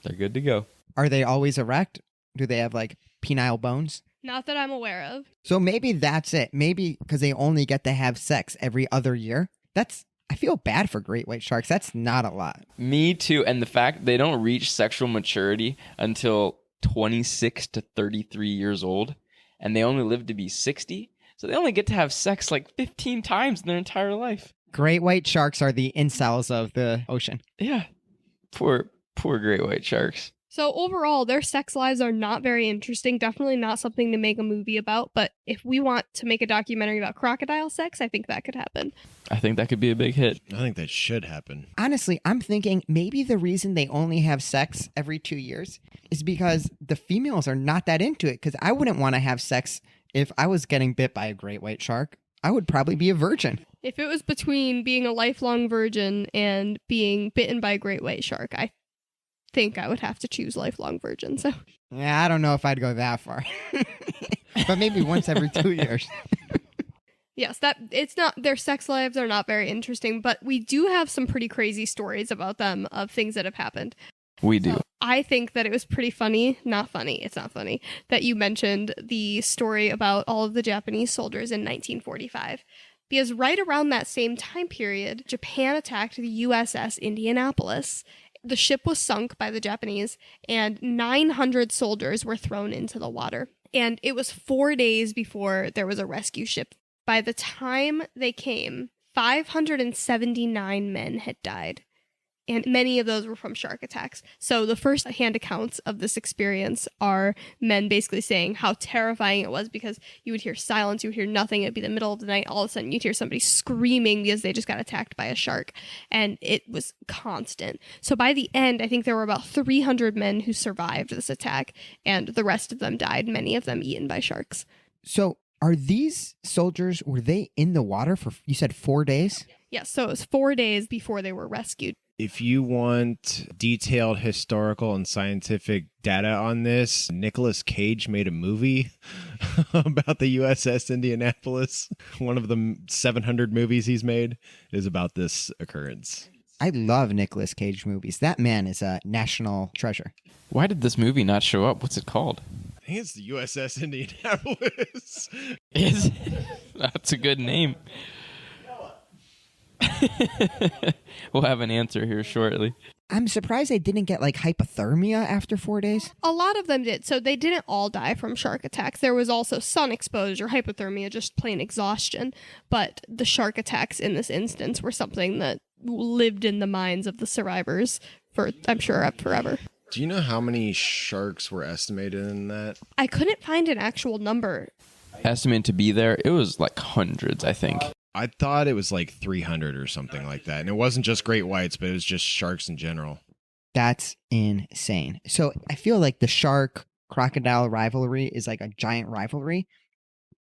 They're good to go. Are they always erect? Do they have like penile bones? Not that I'm aware of. So maybe that's it. Maybe because they only get to have sex every other year. I feel bad for great white sharks. That's not a lot. Me too. And the fact they don't reach sexual maturity until 26 to 33 years old, and they only live to be 60. So they only get to have sex like 15 times in their entire life. Great white sharks are the incels of the ocean. Yeah. Poor great white sharks. So overall, their sex lives are not very interesting. Definitely not something to make a movie about. But if we want to make a documentary about crocodile sex, I think that could happen. I think that could be a big hit. I think that should happen. Honestly, I'm thinking maybe the reason they only have sex every 2 years is because the females are not that into it. Because I wouldn't want to have sex if I was getting bit by a great white shark. I would probably be a virgin. If it was between being a lifelong virgin and being bitten by a great white shark, I think I would have to choose lifelong virgin. So Yeah, I don't know if I'd go that far. But maybe once every 2 years. yes, that it's not their sex lives are not very interesting, but we do have some pretty crazy stories about them of things that have happened. We do. I think that it was pretty funny. Not funny. It's not funny that you mentioned the story about all of the Japanese soldiers in 1945. Because right around that same time period, Japan attacked the USS Indianapolis. The ship was sunk by the Japanese, and 900 soldiers were thrown into the water. And it was 4 days before there was a rescue ship. By the time they came, 579 men had died. And many of those were from shark attacks. So the first-hand accounts of this experience are men basically saying how terrifying it was because you would hear silence, you would hear nothing. It'd be the middle of the night. All of a sudden, you'd hear somebody screaming because they just got attacked by a shark. And it was constant. So by the end, I think there were about 300 men who survived this attack. And the rest of them died, many of them eaten by sharks. So are these soldiers, were they in the water for, you said 4 days? Yes, so it was 4 days before they were rescued. If you want detailed historical and scientific data on this, Nicolas Cage made a movie about the USS Indianapolis. One of the 700 movies he's made is about this occurrence. I love Nicolas Cage movies. That man is a national treasure. Why did this movie not show up? What's it called? I think it's the USS Indianapolis. Is That's a good name. We'll have an answer here shortly. I'm surprised they didn't get like hypothermia after 4 days. A lot of them did. So they didn't all die from shark attacks. There was also sun exposure, hypothermia, just plain exhaustion. But the shark attacks in this instance were something that lived in the minds of the survivors for, I'm sure, forever. Do you know how many sharks were estimated in that? I couldn't find an actual number. Estimate to be there, it was like hundreds, I think. I thought it was like 300 or something like that. And it wasn't just great whites, but it was just sharks in general. That's insane. So I feel like the shark crocodile rivalry is like a giant rivalry.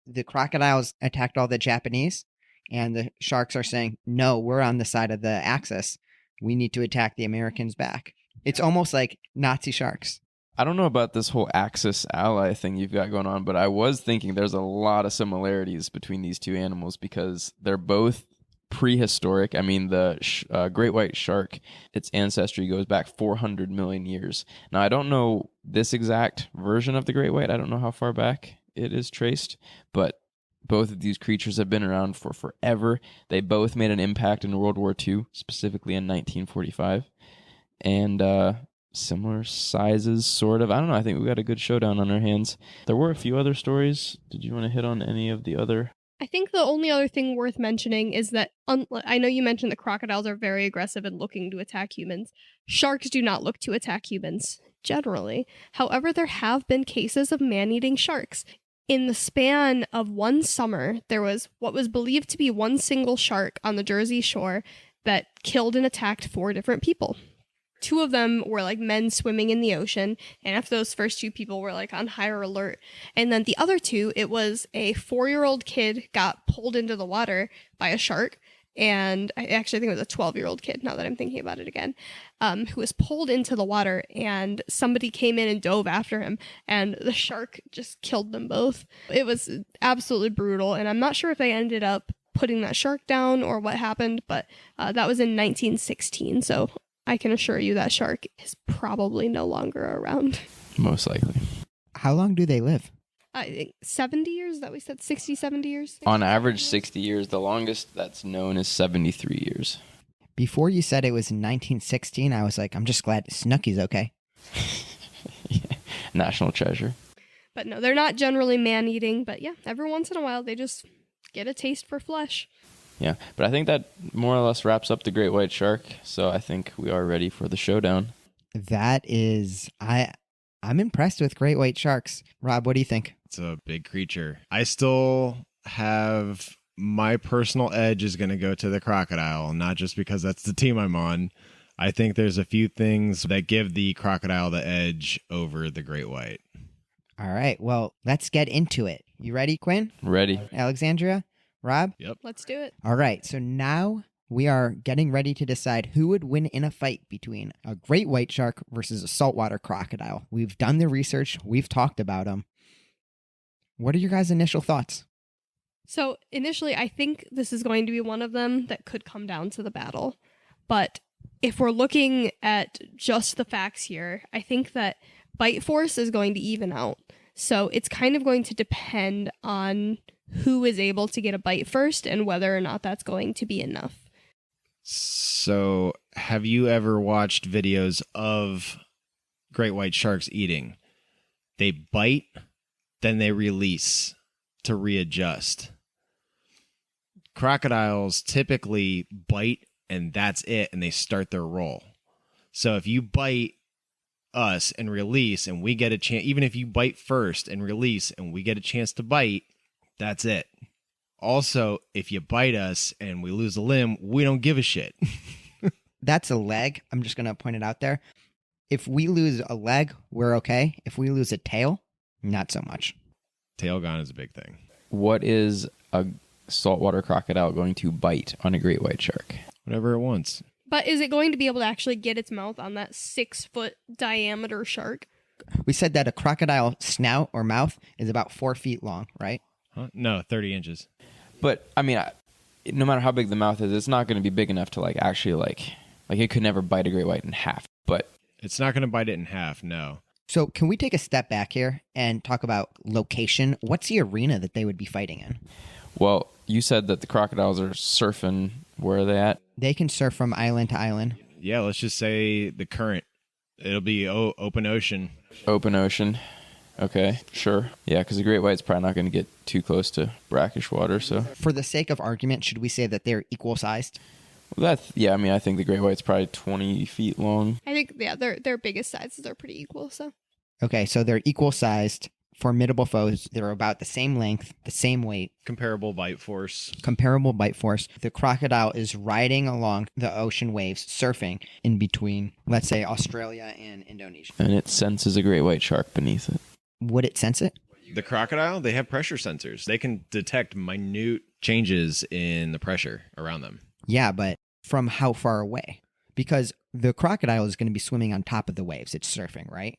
The crocodiles attacked all the Japanese, and the sharks are saying, no, we're on the side of the Axis. We need to attack the Americans back. It's almost like Nazi sharks. I don't know about this whole Axis ally thing you've got going on, but I was thinking there's a lot of similarities between these two animals because they're both prehistoric. I mean, the great white shark, its ancestry goes back 400 million years. Now, I don't know this exact version of the great white. I don't know how far back it is traced, but both of these creatures have been around for forever. They both made an impact in World War II, specifically in 1945. And similar sizes, sort of. I don't know. I think we got a good showdown on our hands. There were a few other stories. Did you want to hit on any of the other? I think the only other thing worth mentioning is that, I know you mentioned that crocodiles are very aggressive and looking to attack humans. Sharks do not look to attack humans, generally. However, there have been cases of man-eating sharks. In the span of one summer, there was what was believed to be one single shark on the Jersey shore, that killed and attacked 4 different people. 2 of them were like men swimming in the ocean, and after those first 2 people were like on higher alert. And then the other 2, it was a 4-year-old kid got pulled into the water by a shark, and I actually think it was a 12-year-old kid, now that I'm thinking about it again, who was pulled into the water, and somebody came in and dove after him, and the shark just killed them both. It was absolutely brutal, and I'm not sure if they ended up putting that shark down or what happened, but that was in 1916, so I can assure you that shark is probably no longer around. Most likely. How long do they live? I think 70 years, that we said 60, 70 years? On average, 60 years. The longest that's known is 73 years. Before you said it was in 1916, I was like, I'm just glad Snooky's okay. Yeah. National treasure. But no, they're not generally man-eating, but yeah, every once in a while they just get a taste for flesh. Yeah, but I think that more or less wraps up the great white shark. So I think we are ready for the showdown. That is, I'm impressed with great white sharks. Rob, what do you think? It's a big creature. I still have my personal edge is going to go to the crocodile, not just because that's the team I'm on. I think there's a few things that give the crocodile the edge over the great white. All right, well, let's get into it. You ready, Quinn? Ready. Alexandria? Rob? Yep. Let's do it. All right, so now we are getting ready to decide who would win in a fight between a great white shark versus a saltwater crocodile. We've done the research. We've talked about them. What are your guys' initial thoughts? So initially, I think this is going to be one of them that could come down to the battle. But if we're looking at just the facts here, I think that bite force is going to even out. So it's kind of going to depend on who is able to get a bite first and whether or not that's going to be enough. So, have you ever watched videos of great white sharks eating? They bite, then they release to readjust. Crocodiles typically bite and that's it, and they start their roll. So if you bite us and release and we get a chance, even if you bite first and release and we get a chance to bite, that's it. Also, if you bite us and we lose a limb, we don't give a shit. That's a leg. I'm just going to point it out there. If we lose a leg, we're okay. If we lose a tail, not so much. Tail gone is a big thing. What is a saltwater crocodile going to bite on a great white shark? Whatever it wants. But is it going to be able to actually get its mouth on that 6-foot diameter shark? We said that a crocodile snout or mouth is about 4 feet long, right? Huh? No, 30 inches. But I mean, no matter how big the mouth is, it's not going to be big enough to actually like it could never bite a great white in half. But It's not going to bite it in half, no. So can we take a step back here and talk about location? What's the arena that they would be fighting in? well, you said that the crocodiles are surfing. Where are they at? They can surf from island to island. Yeah, let's just say the current. It'll be open ocean. Open ocean. Okay, sure. Yeah, because the great white's probably not going to get too close to brackish water. So For the sake of argument, should we say that they're equal sized? I mean, I think the great white's probably 20 feet long. I think, yeah, their biggest sizes are pretty equal, so. Okay, so they're equal sized, formidable foes. They're about the same length, the same weight, Comparable bite force. comparable bite force. The crocodile is riding along the ocean waves, surfing in between, let's say, Australia and Indonesia. And it senses a great white shark beneath it. Would it sense it? The crocodile, they have pressure sensors. They can detect minute changes in the pressure around them. Yeah, but from how far away? Because the crocodile is going to be swimming on top of the waves. It's surfing, right?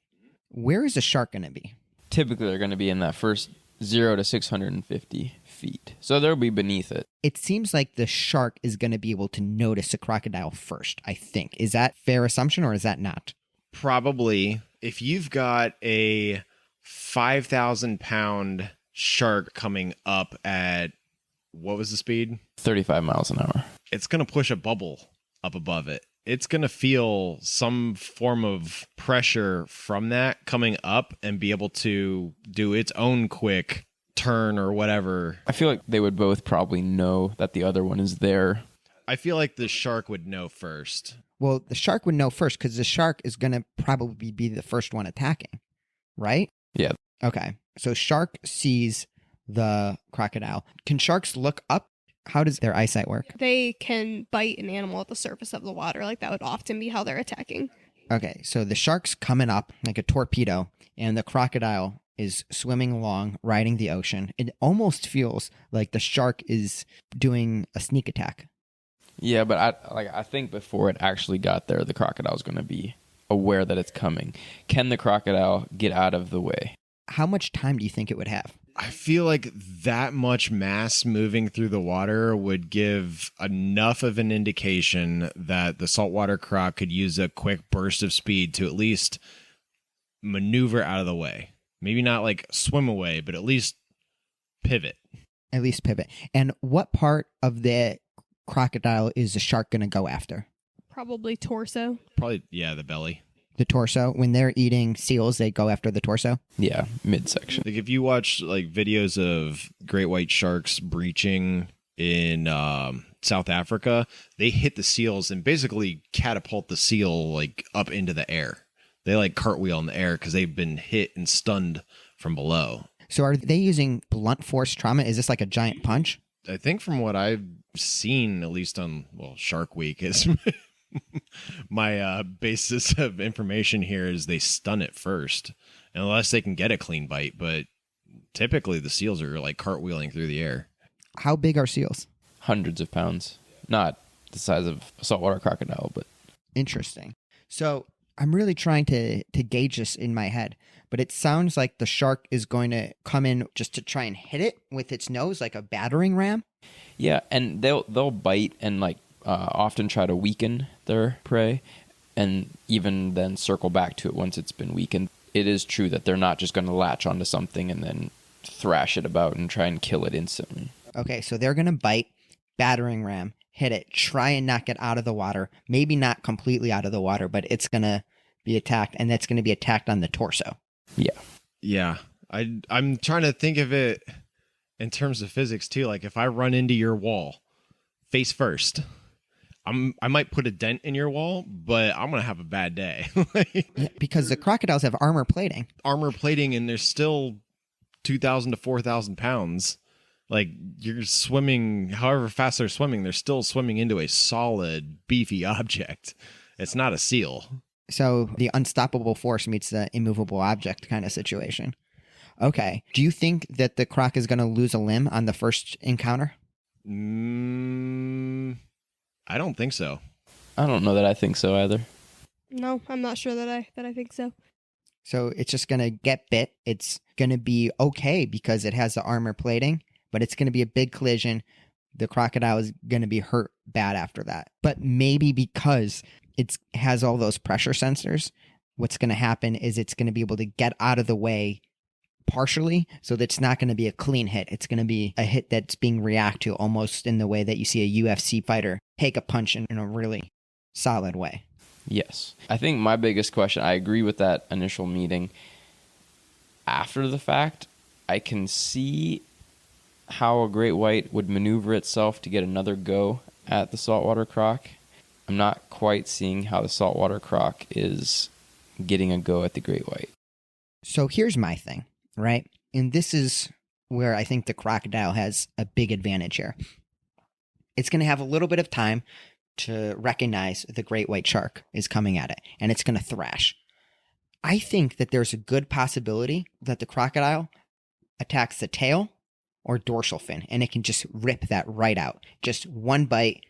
Where is a shark going to be? Typically, they're going to be in that first 0 to 650 feet. So they'll be beneath it. It seems like the shark is going to be able to notice a crocodile first, I think. Is that fair assumption or is that not? Probably, if you've got a 5,000-pound shark coming up at, what was the speed? 35 miles an hour. It's going to push a bubble up above it. It's going to feel some form of pressure from that coming up and be able to do its own quick turn or whatever. I feel like they would both probably know that the other one is there. I feel like the shark would know first. Well, the shark would know first because the shark is going to probably be the first one attacking, right? Yeah. Okay. So shark sees the crocodile. Can sharks look up How does their eyesight work? They can bite an animal at the surface of the water. Like that would often be how they're attacking. Okay, so the shark's coming up like a torpedo, and the crocodile is swimming along, riding the ocean. It almost feels like the shark is doing a sneak attack. Yeah, but I think before it actually got there, the crocodile's going to be aware that it's coming. Can the crocodile get out of the way? How much time do you think it would have? I feel like that much mass moving through the water would give enough of an indication that the saltwater croc could use a quick burst of speed to at least maneuver out of the way. Maybe not like swim away, but at least pivot. At least pivot. And what part of the crocodile is the shark going to go after? Probably torso. Probably, yeah, the belly. The torso. When they're eating seals, they go after the torso. Yeah, midsection. Like if you watch like videos of great white sharks breaching in South Africa, they hit the seals and basically catapult the seal like up into the air. They like cartwheel in the air because they've been hit and stunned from below. So are they using blunt force trauma? Is this like a giant punch? I think from what I've seen, at least on Shark Week, is my basis of information here is they stun it first, unless they can get a clean bite. But typically the seals are like cartwheeling through the air. How big are seals? Hundreds of pounds. Not the size of a saltwater crocodile, but... Interesting. So I'm really trying to gauge this in my head, but it sounds like the shark is going to come in just to try and hit it with its nose like a battering ram. Yeah, and they'll bite and like often try to weaken their prey, and even then circle back to it once it's been weakened. It is true that they're not just going to latch onto something and then thrash it about and try and kill it instantly. Okay, so they're going to bite, battering ram, hit it, try and knock it out of the water. Maybe not completely out of the water, but it's going to be attacked, and that's going to be attacked on the torso. Yeah. Yeah. I'm trying to think of it in terms of physics too. Like if I run into your wall face first, I might put a dent in your wall, but I'm going to have a bad day. Yeah, because the crocodiles have armor plating. Armor plating, and they're still 2,000 to 4,000 pounds. Like you're swimming, however fast they're still swimming into a solid, beefy object. It's not a seal. So the unstoppable force meets the immovable object kind of situation. Okay. Do you think that the croc is going to lose a limb on the first encounter? I don't think so. I don't know that I think so either. No, I'm not sure that I think so. So it's just going to get bit. It's going to be okay because it has the armor plating, but it's going to be a big collision. The crocodile is going to be hurt bad after that. But maybe because it has all those pressure sensors, what's going to happen is it's going to be able to get out of the way partially, so that it's not going to be a clean hit. It's going to be a hit that's being reacted to almost in the way that you see a UFC fighter take a punch in a really solid way. Yes. I think my biggest question, I agree with that initial meeting. After the fact, I can see how a great white would maneuver itself to get another go at the saltwater croc. I'm not quite seeing how the saltwater croc is getting a go at the great white. So here's my thing, right? And this is where I think the crocodile has a big advantage here. It's going to have a little bit of time to recognize the great white shark is coming at it, and it's going to thrash. I think that there's a good possibility that the crocodile attacks the tail or dorsal fin, and it can just rip that right out. Just one bite,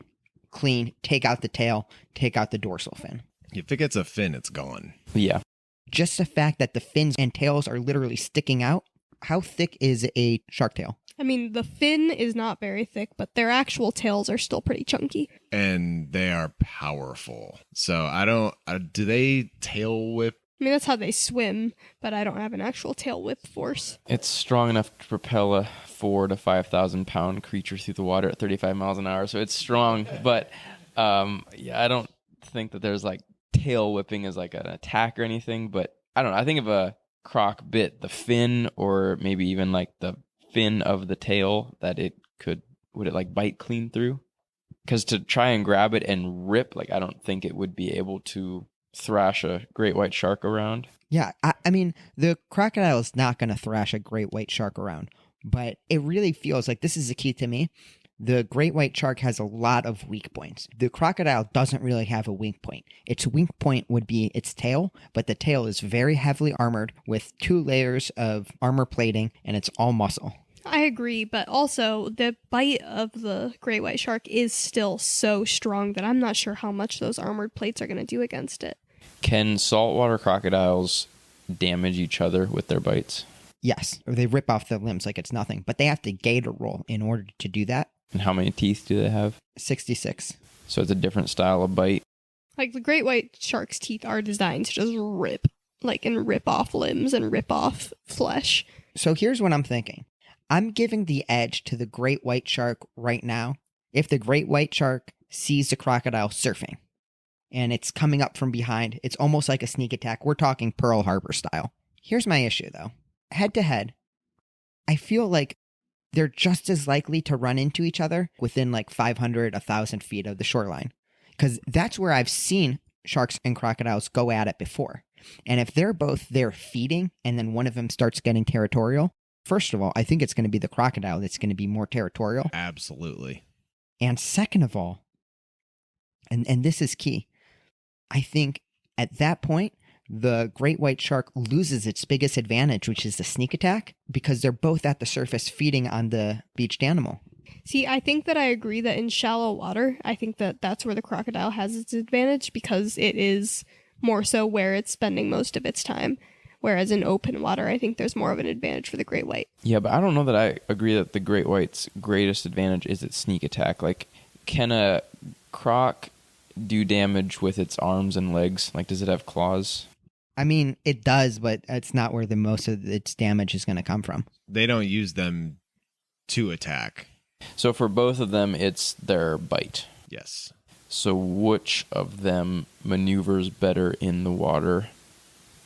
clean, take out the tail, take out the dorsal fin. If it gets a fin, it's gone. Yeah. Just the fact that the fins and tails are literally sticking out. How thick is a shark tail? I mean, the fin is not very thick, but their actual tails are still pretty chunky. And they are powerful. So I don't, do they tail whip? I mean, that's how they swim, but I don't have an actual tail whip force. It's strong enough to propel a 4,000 to 5,000 pound creature through the water at 35 miles an hour. So it's strong, but yeah, I don't think that there's like tail whipping as like an attack or anything. But I don't know. I think if a croc bit the fin, or maybe even like the fin of the tail, that it would it like bite clean through? Because to try and grab it and rip, like I don't think it would be able to thrash a great white shark around. Yeah, I mean, the crocodile is not going to thrash a great white shark around, but it really feels like this is the key to me, The great white shark has a lot of weak points. The crocodile doesn't really have a weak point. Its weak point would be its tail, but the tail is very heavily armored with 2 layers of armor plating, and it's all muscle. I agree, but also the bite of the great white shark is still so strong that I'm not sure how much those armored plates are going to do against it. Can saltwater crocodiles damage each other with their bites? Yes, or they rip off the limbs like it's nothing, but they have to gator roll in order to do that. And how many teeth do they have? 66. So it's a different style of bite. Like the great white shark's teeth are designed to just rip off limbs and rip off flesh. So here's what I'm thinking. I'm giving the edge to the great white shark right now. If the great white shark sees the crocodile surfing and it's coming up from behind, it's almost like a sneak attack. We're talking Pearl Harbor style. Here's my issue though. Head to head, I feel like they're just as likely to run into each other within like 500, 1,000 feet of the shoreline. Because that's where I've seen sharks and crocodiles go at it before. And if they're both there feeding and then one of them starts getting territorial, first of all, I think it's going to be the crocodile that's going to be more territorial. Absolutely. And second of all, and this is key, I think at that point, the great white shark loses its biggest advantage, which is the sneak attack, because they're both at the surface feeding on the beached animal. See, I think that I agree that in shallow water, I think that that's where the crocodile has its advantage because it is more so where it's spending most of its time. Whereas in open water, I think there's more of an advantage for the great white. Yeah, but I don't know that I agree that the great white's greatest advantage is its sneak attack. Like, can a croc do damage with its arms and legs? Like, does it have claws? I mean, it does, but it's not where the most of its damage is going to come from. They don't use them to attack. So for both of them, it's their bite. Yes. So which of them maneuvers better in the water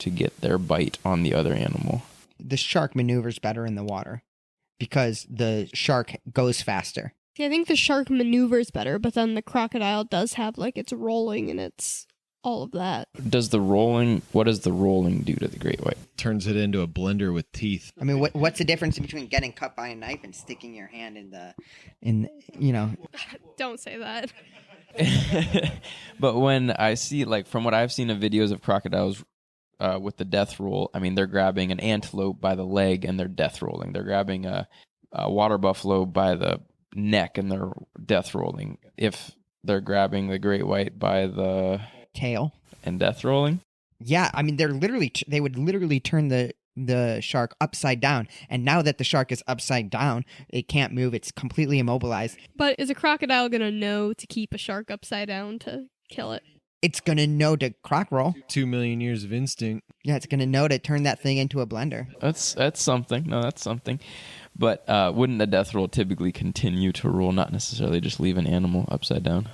to get their bite on the other animal? The shark maneuvers better in the water because the shark goes faster. See, I think the shark maneuvers better, but then the crocodile does have like its rolling and its all of that. What does the rolling do to the great white? Turns it into a blender with teeth. I mean, what's the difference between getting cut by a knife and sticking your hand Don't say that. But when I see, like, from what I've seen of videos of crocodiles with the death roll, I mean, they're grabbing an antelope by the leg and they're death rolling. They're grabbing a water buffalo by the neck and they're death rolling. If they're grabbing the great white by the tail and death rolling. Yeah, I mean, they would literally turn the shark upside down. And now that the shark is upside down, it can't move. It's completely immobilized. But is a crocodile going to know to keep a shark upside down to kill it? It's going to know to croc roll. 2 million years of instinct. Yeah, it's going to know to turn that thing into a blender. That's something. No, that's something. But wouldn't a death roll typically continue to roll, not necessarily just leave an animal upside down?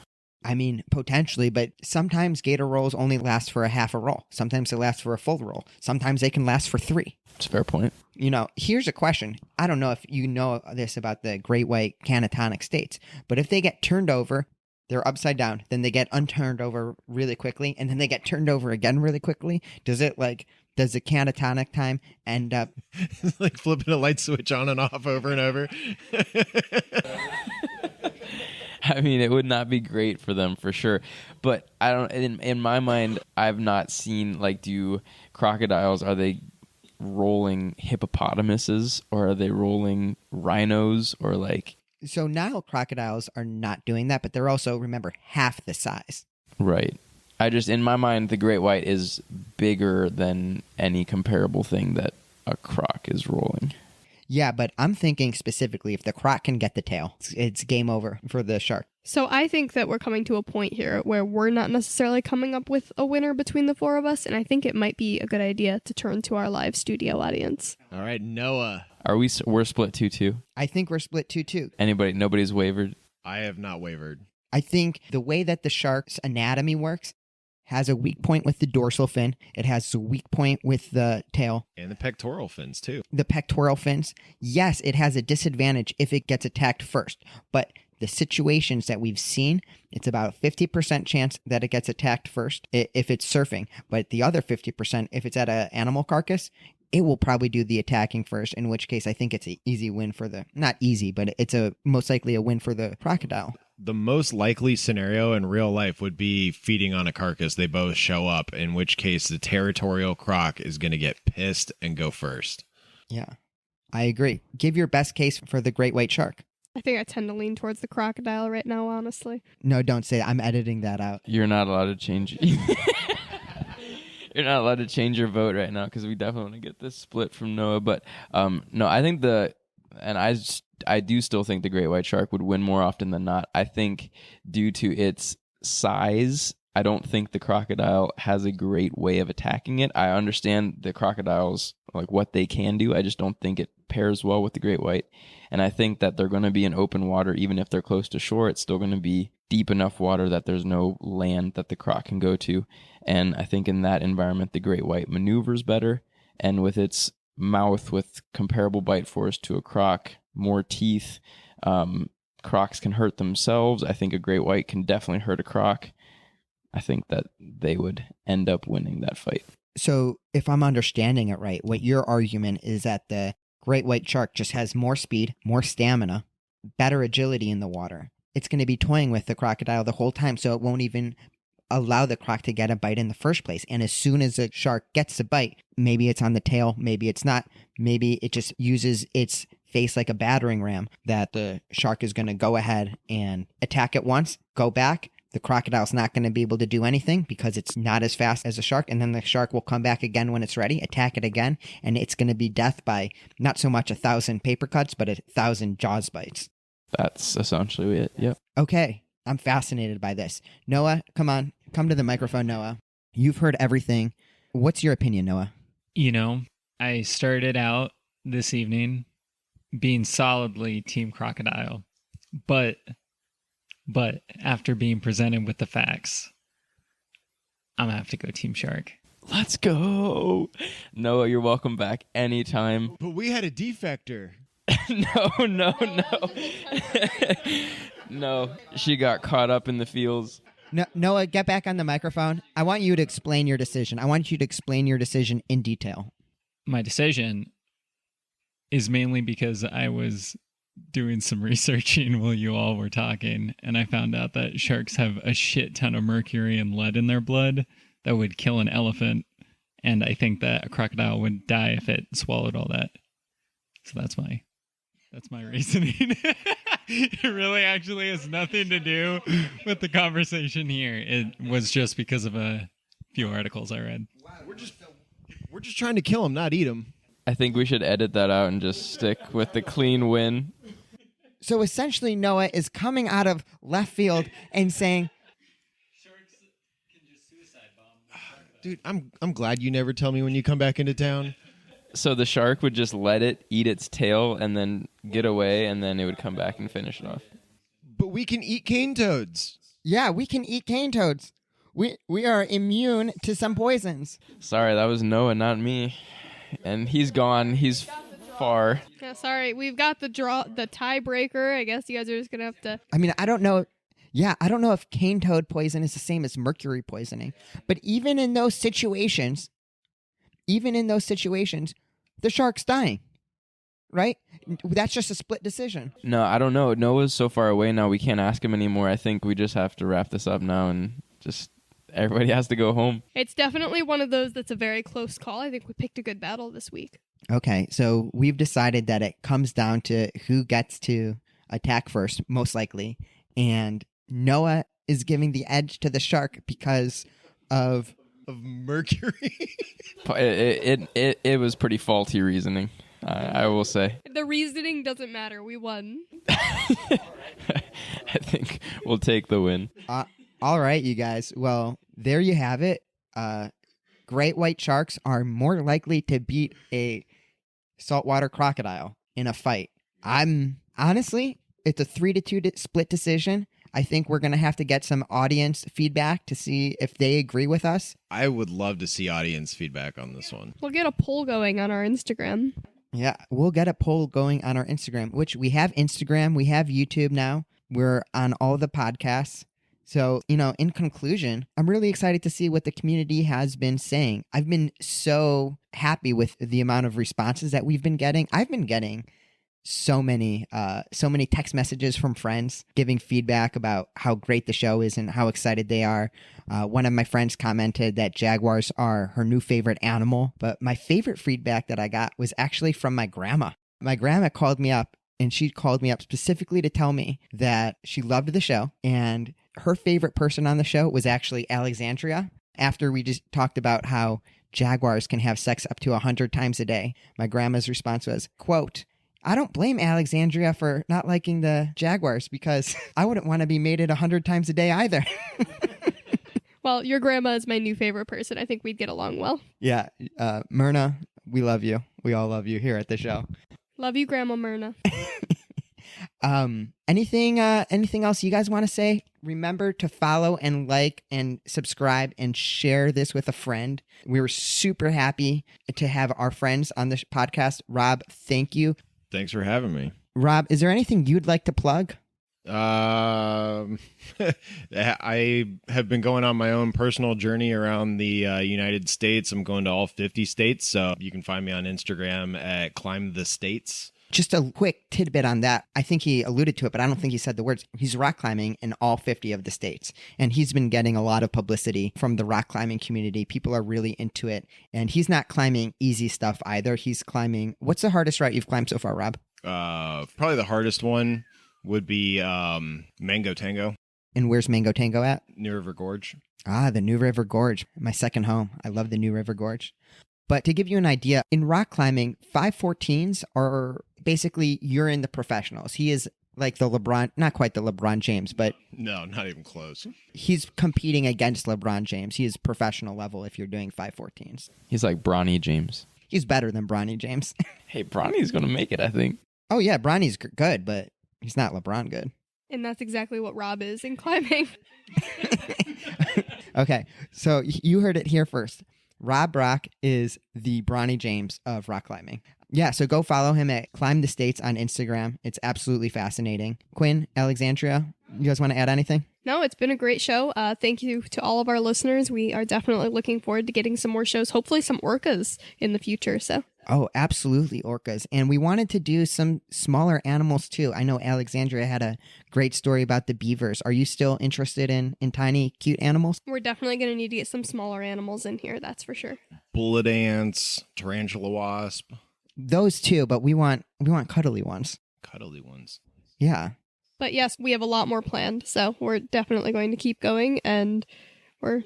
I mean, potentially, but sometimes gator rolls only last for a half a roll. Sometimes they last for a full roll. Sometimes they can last for 3. It's a fair point. You know, here's a question. I don't know if you know this about the great white canatonic states, but if they get turned over, they're upside down, then they get unturned over really quickly, and then they get turned over again really quickly. Does the catatonic time end up like flipping a light switch on and off over and over? I mean, it would not be great for them for sure. But I don't. In my mind, I've not seen, like, do crocodiles, are they rolling hippopotamuses or are they rolling rhinos or like? So Nile crocodiles are not doing that, but they're also, remember, half the size. Right. In my mind, the great white is bigger than any comparable thing that a croc is rolling. Yeah, but I'm thinking specifically if the croc can get the tail, it's game over for the shark. So I think that we're coming to a point here where we're not necessarily coming up with a winner between the 4 of us, and I think it might be a good idea to turn to our live studio audience. All right, Noah. We're split 2-2? I think we're split 2-2. Nobody's wavered? I have not wavered. I think the way that the shark's anatomy works has a weak point with the dorsal fin. It has a weak point with the tail. And the pectoral fins, too. The pectoral fins. Yes, it has a disadvantage if it gets attacked first. But the situations that we've seen, it's about a 50% chance that it gets attacked first if it's surfing. But the other 50%, if it's at an animal carcass, it will probably do the attacking first, in which case I think it's an easy win for the, not easy, but it's a most likely a win for the crocodile. The most likely scenario in real life would be feeding on a carcass. They both show up, in which case the territorial croc is going to get pissed and go first. Yeah, I agree. Give your best case for the great white shark. I think I tend to lean towards the crocodile right now, honestly. No, don't say that. I'm editing that out. You're not allowed to change. You're not allowed to change your vote right now because we definitely want to get this split from Noah. But no, I think I do still think the great white shark would win more often than not. I think due to its size, I don't think the crocodile has a great way of attacking it. I understand the crocodiles, like what they can do. I just don't think it pairs well with the great white. And I think that they're going to be in open water. Even if they're close to shore, it's still going to be deep enough water that there's no land that the croc can go to. And I think in that environment, the great white maneuvers better. And with its mouth with comparable bite force to a croc, more teeth, crocs can hurt themselves. I think a great white can definitely hurt a croc. I think that they would end up winning that fight. So if I'm understanding it right, what your argument is that the great white shark just has more speed, more stamina, better agility in the water. It's going to be toying with the crocodile the whole time, so it won't even allow the croc to get a bite in the first place. And as soon as the shark gets a bite, maybe it's on the tail, maybe it's not, maybe it just uses its face like a battering ram, that the shark is going to go ahead and attack it once, go back. The crocodile's not going to be able to do anything because it's not as fast as a shark. And then the shark will come back again when it's ready, attack it again. And it's going to be death by not so much 1,000 paper cuts, but 1,000 jaws bites. That's essentially it. Yep. Okay. I'm fascinated by this. Noah, come on. Come to the microphone, Noah. You've heard everything. What's your opinion, Noah? You know, I started out this evening being solidly Team Crocodile, but after being presented with the facts, I'm gonna have to go Team Shark. Let's go. Noah, you're welcome back anytime. But we had a defector. No. No, she got caught up in the fields. No, Noah, get back on the microphone. I want you to explain your decision. I want you to explain your decision in detail. My decision is mainly because I was doing some researching while you all were talking, and I found out that sharks have a shit ton of mercury and lead in their blood that would kill an elephant, and I think that a crocodile would die if it swallowed all that. So that's my reasoning. It really actually has nothing to do with the conversation here. It was just because of a few articles I read. We're just trying to kill him, not eat him. I think we should edit that out and just stick with the clean win. So essentially, Noah is coming out of left field and saying, Sharks can just suicide bomb. Dude, I'm glad you never tell me when you come back into town. So the shark would just let it eat its tail and then get away, and then it would come back and finish it off. But we can eat cane toads. yeah, we can eat cane toads. We are immune to some poisons. Sorry, that was Noah, not me. And he's gone. He's far. Yeah, sorry, we've got the tiebreaker. I guess you guys are just gonna have to. I mean, I don't know. Yeah, I don't know if cane toad poison is the same as mercury poisoning. But even in those situations, the shark's dying, right? That's just a split decision. No, I don't know. Noah's so far away now, we can't ask him anymore. I think we just have to wrap this up now and just everybody has to go home. It's definitely one of those that's a very close call. I think we picked a good battle this week. Okay, so we've decided that it comes down to who gets to attack first, most likely. And Noah is giving the edge to the shark because of mercury. It was pretty faulty reasoning, I will say. The reasoning doesn't matter. We won. I think we'll take the win. All right, you guys. Well, there you have it. Great white sharks are more likely to beat a saltwater crocodile in a fight. Honestly, it's a 3-2 split decision. I think we're going to have to get some audience feedback to see if they agree with us. I would love to see audience feedback on this one. We'll get a poll going on our Instagram. Yeah, we'll get a poll going on our Instagram, which we have Instagram, we have YouTube now. We're on all the podcasts. So, in conclusion, I'm really excited to see what the community has been saying. I've been so happy with the amount of responses that we've been getting. I've been getting so many text messages from friends giving feedback about how great the show is and how excited they are. One of my friends commented that jaguars are her new favorite animal, but my favorite feedback that I got was actually from my grandma. My grandma called me up, and she called me up specifically to tell me that she loved the show, and her favorite person on the show was actually Alexandrea. After we just talked about how jaguars can have sex up to 100 times a day, my grandma's response was, quote, "I don't blame Alexandria for not liking the jaguars because I wouldn't want to be mated 100 times a day either." Well, your grandma is my new favorite person. I think we'd get along well. Yeah. Myrna, we love you. We all love you here at the show. Love you, Grandma Myrna. Anything else you guys want to say? Remember to follow and like and subscribe and share this with a friend. We were super happy to have our friends on this podcast. Rob, thank you. Thanks for having me. Rob, is there anything you'd like to plug? I have been going on my own personal journey around the United States. I'm going to all 50 states, so you can find me on Instagram at Climb the States. Just a quick tidbit on that. I think he alluded to it, but I don't think he said the words. He's rock climbing in all 50 of the states, and he's been getting a lot of publicity from the rock climbing community. People are really into it, and he's not climbing easy stuff either. He's climbing... What's the hardest route you've climbed so far, Rob? Probably the hardest one would be Mango Tango. And where's Mango Tango at? New River Gorge. Ah, the New River Gorge, my second home. I love the New River Gorge. But to give you an idea, in rock climbing, 514s are basically you're in the professionals. He is like the LeBron, not quite the LeBron James, but... No, not even close. He's competing against LeBron James. He is professional level if you're doing 514s. He's like Bronny James. He's better than Bronny James. Hey, Bronny's going to make it, I think. Oh, yeah, Bronny's good, but he's not LeBron good. And that's exactly what Rob is in climbing. Okay, so you heard it here first. Rob Brock is the Bronny James of rock climbing. Yeah, so go follow him at Climb the States on Instagram. It's absolutely fascinating. Quinn, Alexandrea, you guys want to add anything? No, it's been a great show. Thank you to all of our listeners. We are definitely looking forward to getting some more shows, hopefully some orcas in the future. So. Oh, absolutely, orcas. And we wanted to do some smaller animals too. I know Alexandria had a great story about the beavers. Are you still interested in tiny, cute animals? We're definitely going to need to get some smaller animals in here, that's for sure. Bullet ants, tarantula wasp. Those too, but we want cuddly ones. Cuddly ones. Yeah. But yes, we have a lot more planned, so we're definitely going to keep going, and we're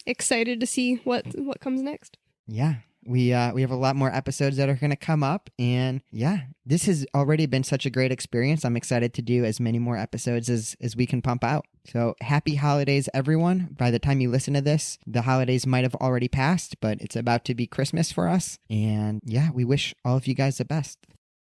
excited to see what comes next. Yeah. We have a lot more episodes that are going to come up, and yeah, this has already been such a great experience. I'm excited to do as many more episodes as we can pump out. So happy holidays, everyone. By the time you listen to this, the holidays might have already passed, but it's about to be Christmas for us. And yeah, we wish all of you guys the best.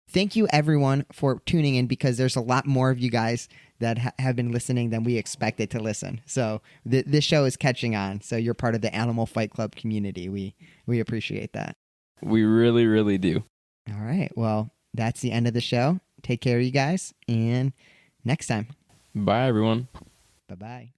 Thank you, everyone, for tuning in, because there's a lot more of you guys that have been listening than we expected to listen. So this show is catching on. So you're part of the Animal Fight Club community. We appreciate that. We really, really do. All right. Well, that's the end of the show. Take care, you guys. And next time. Bye, everyone. Bye-bye.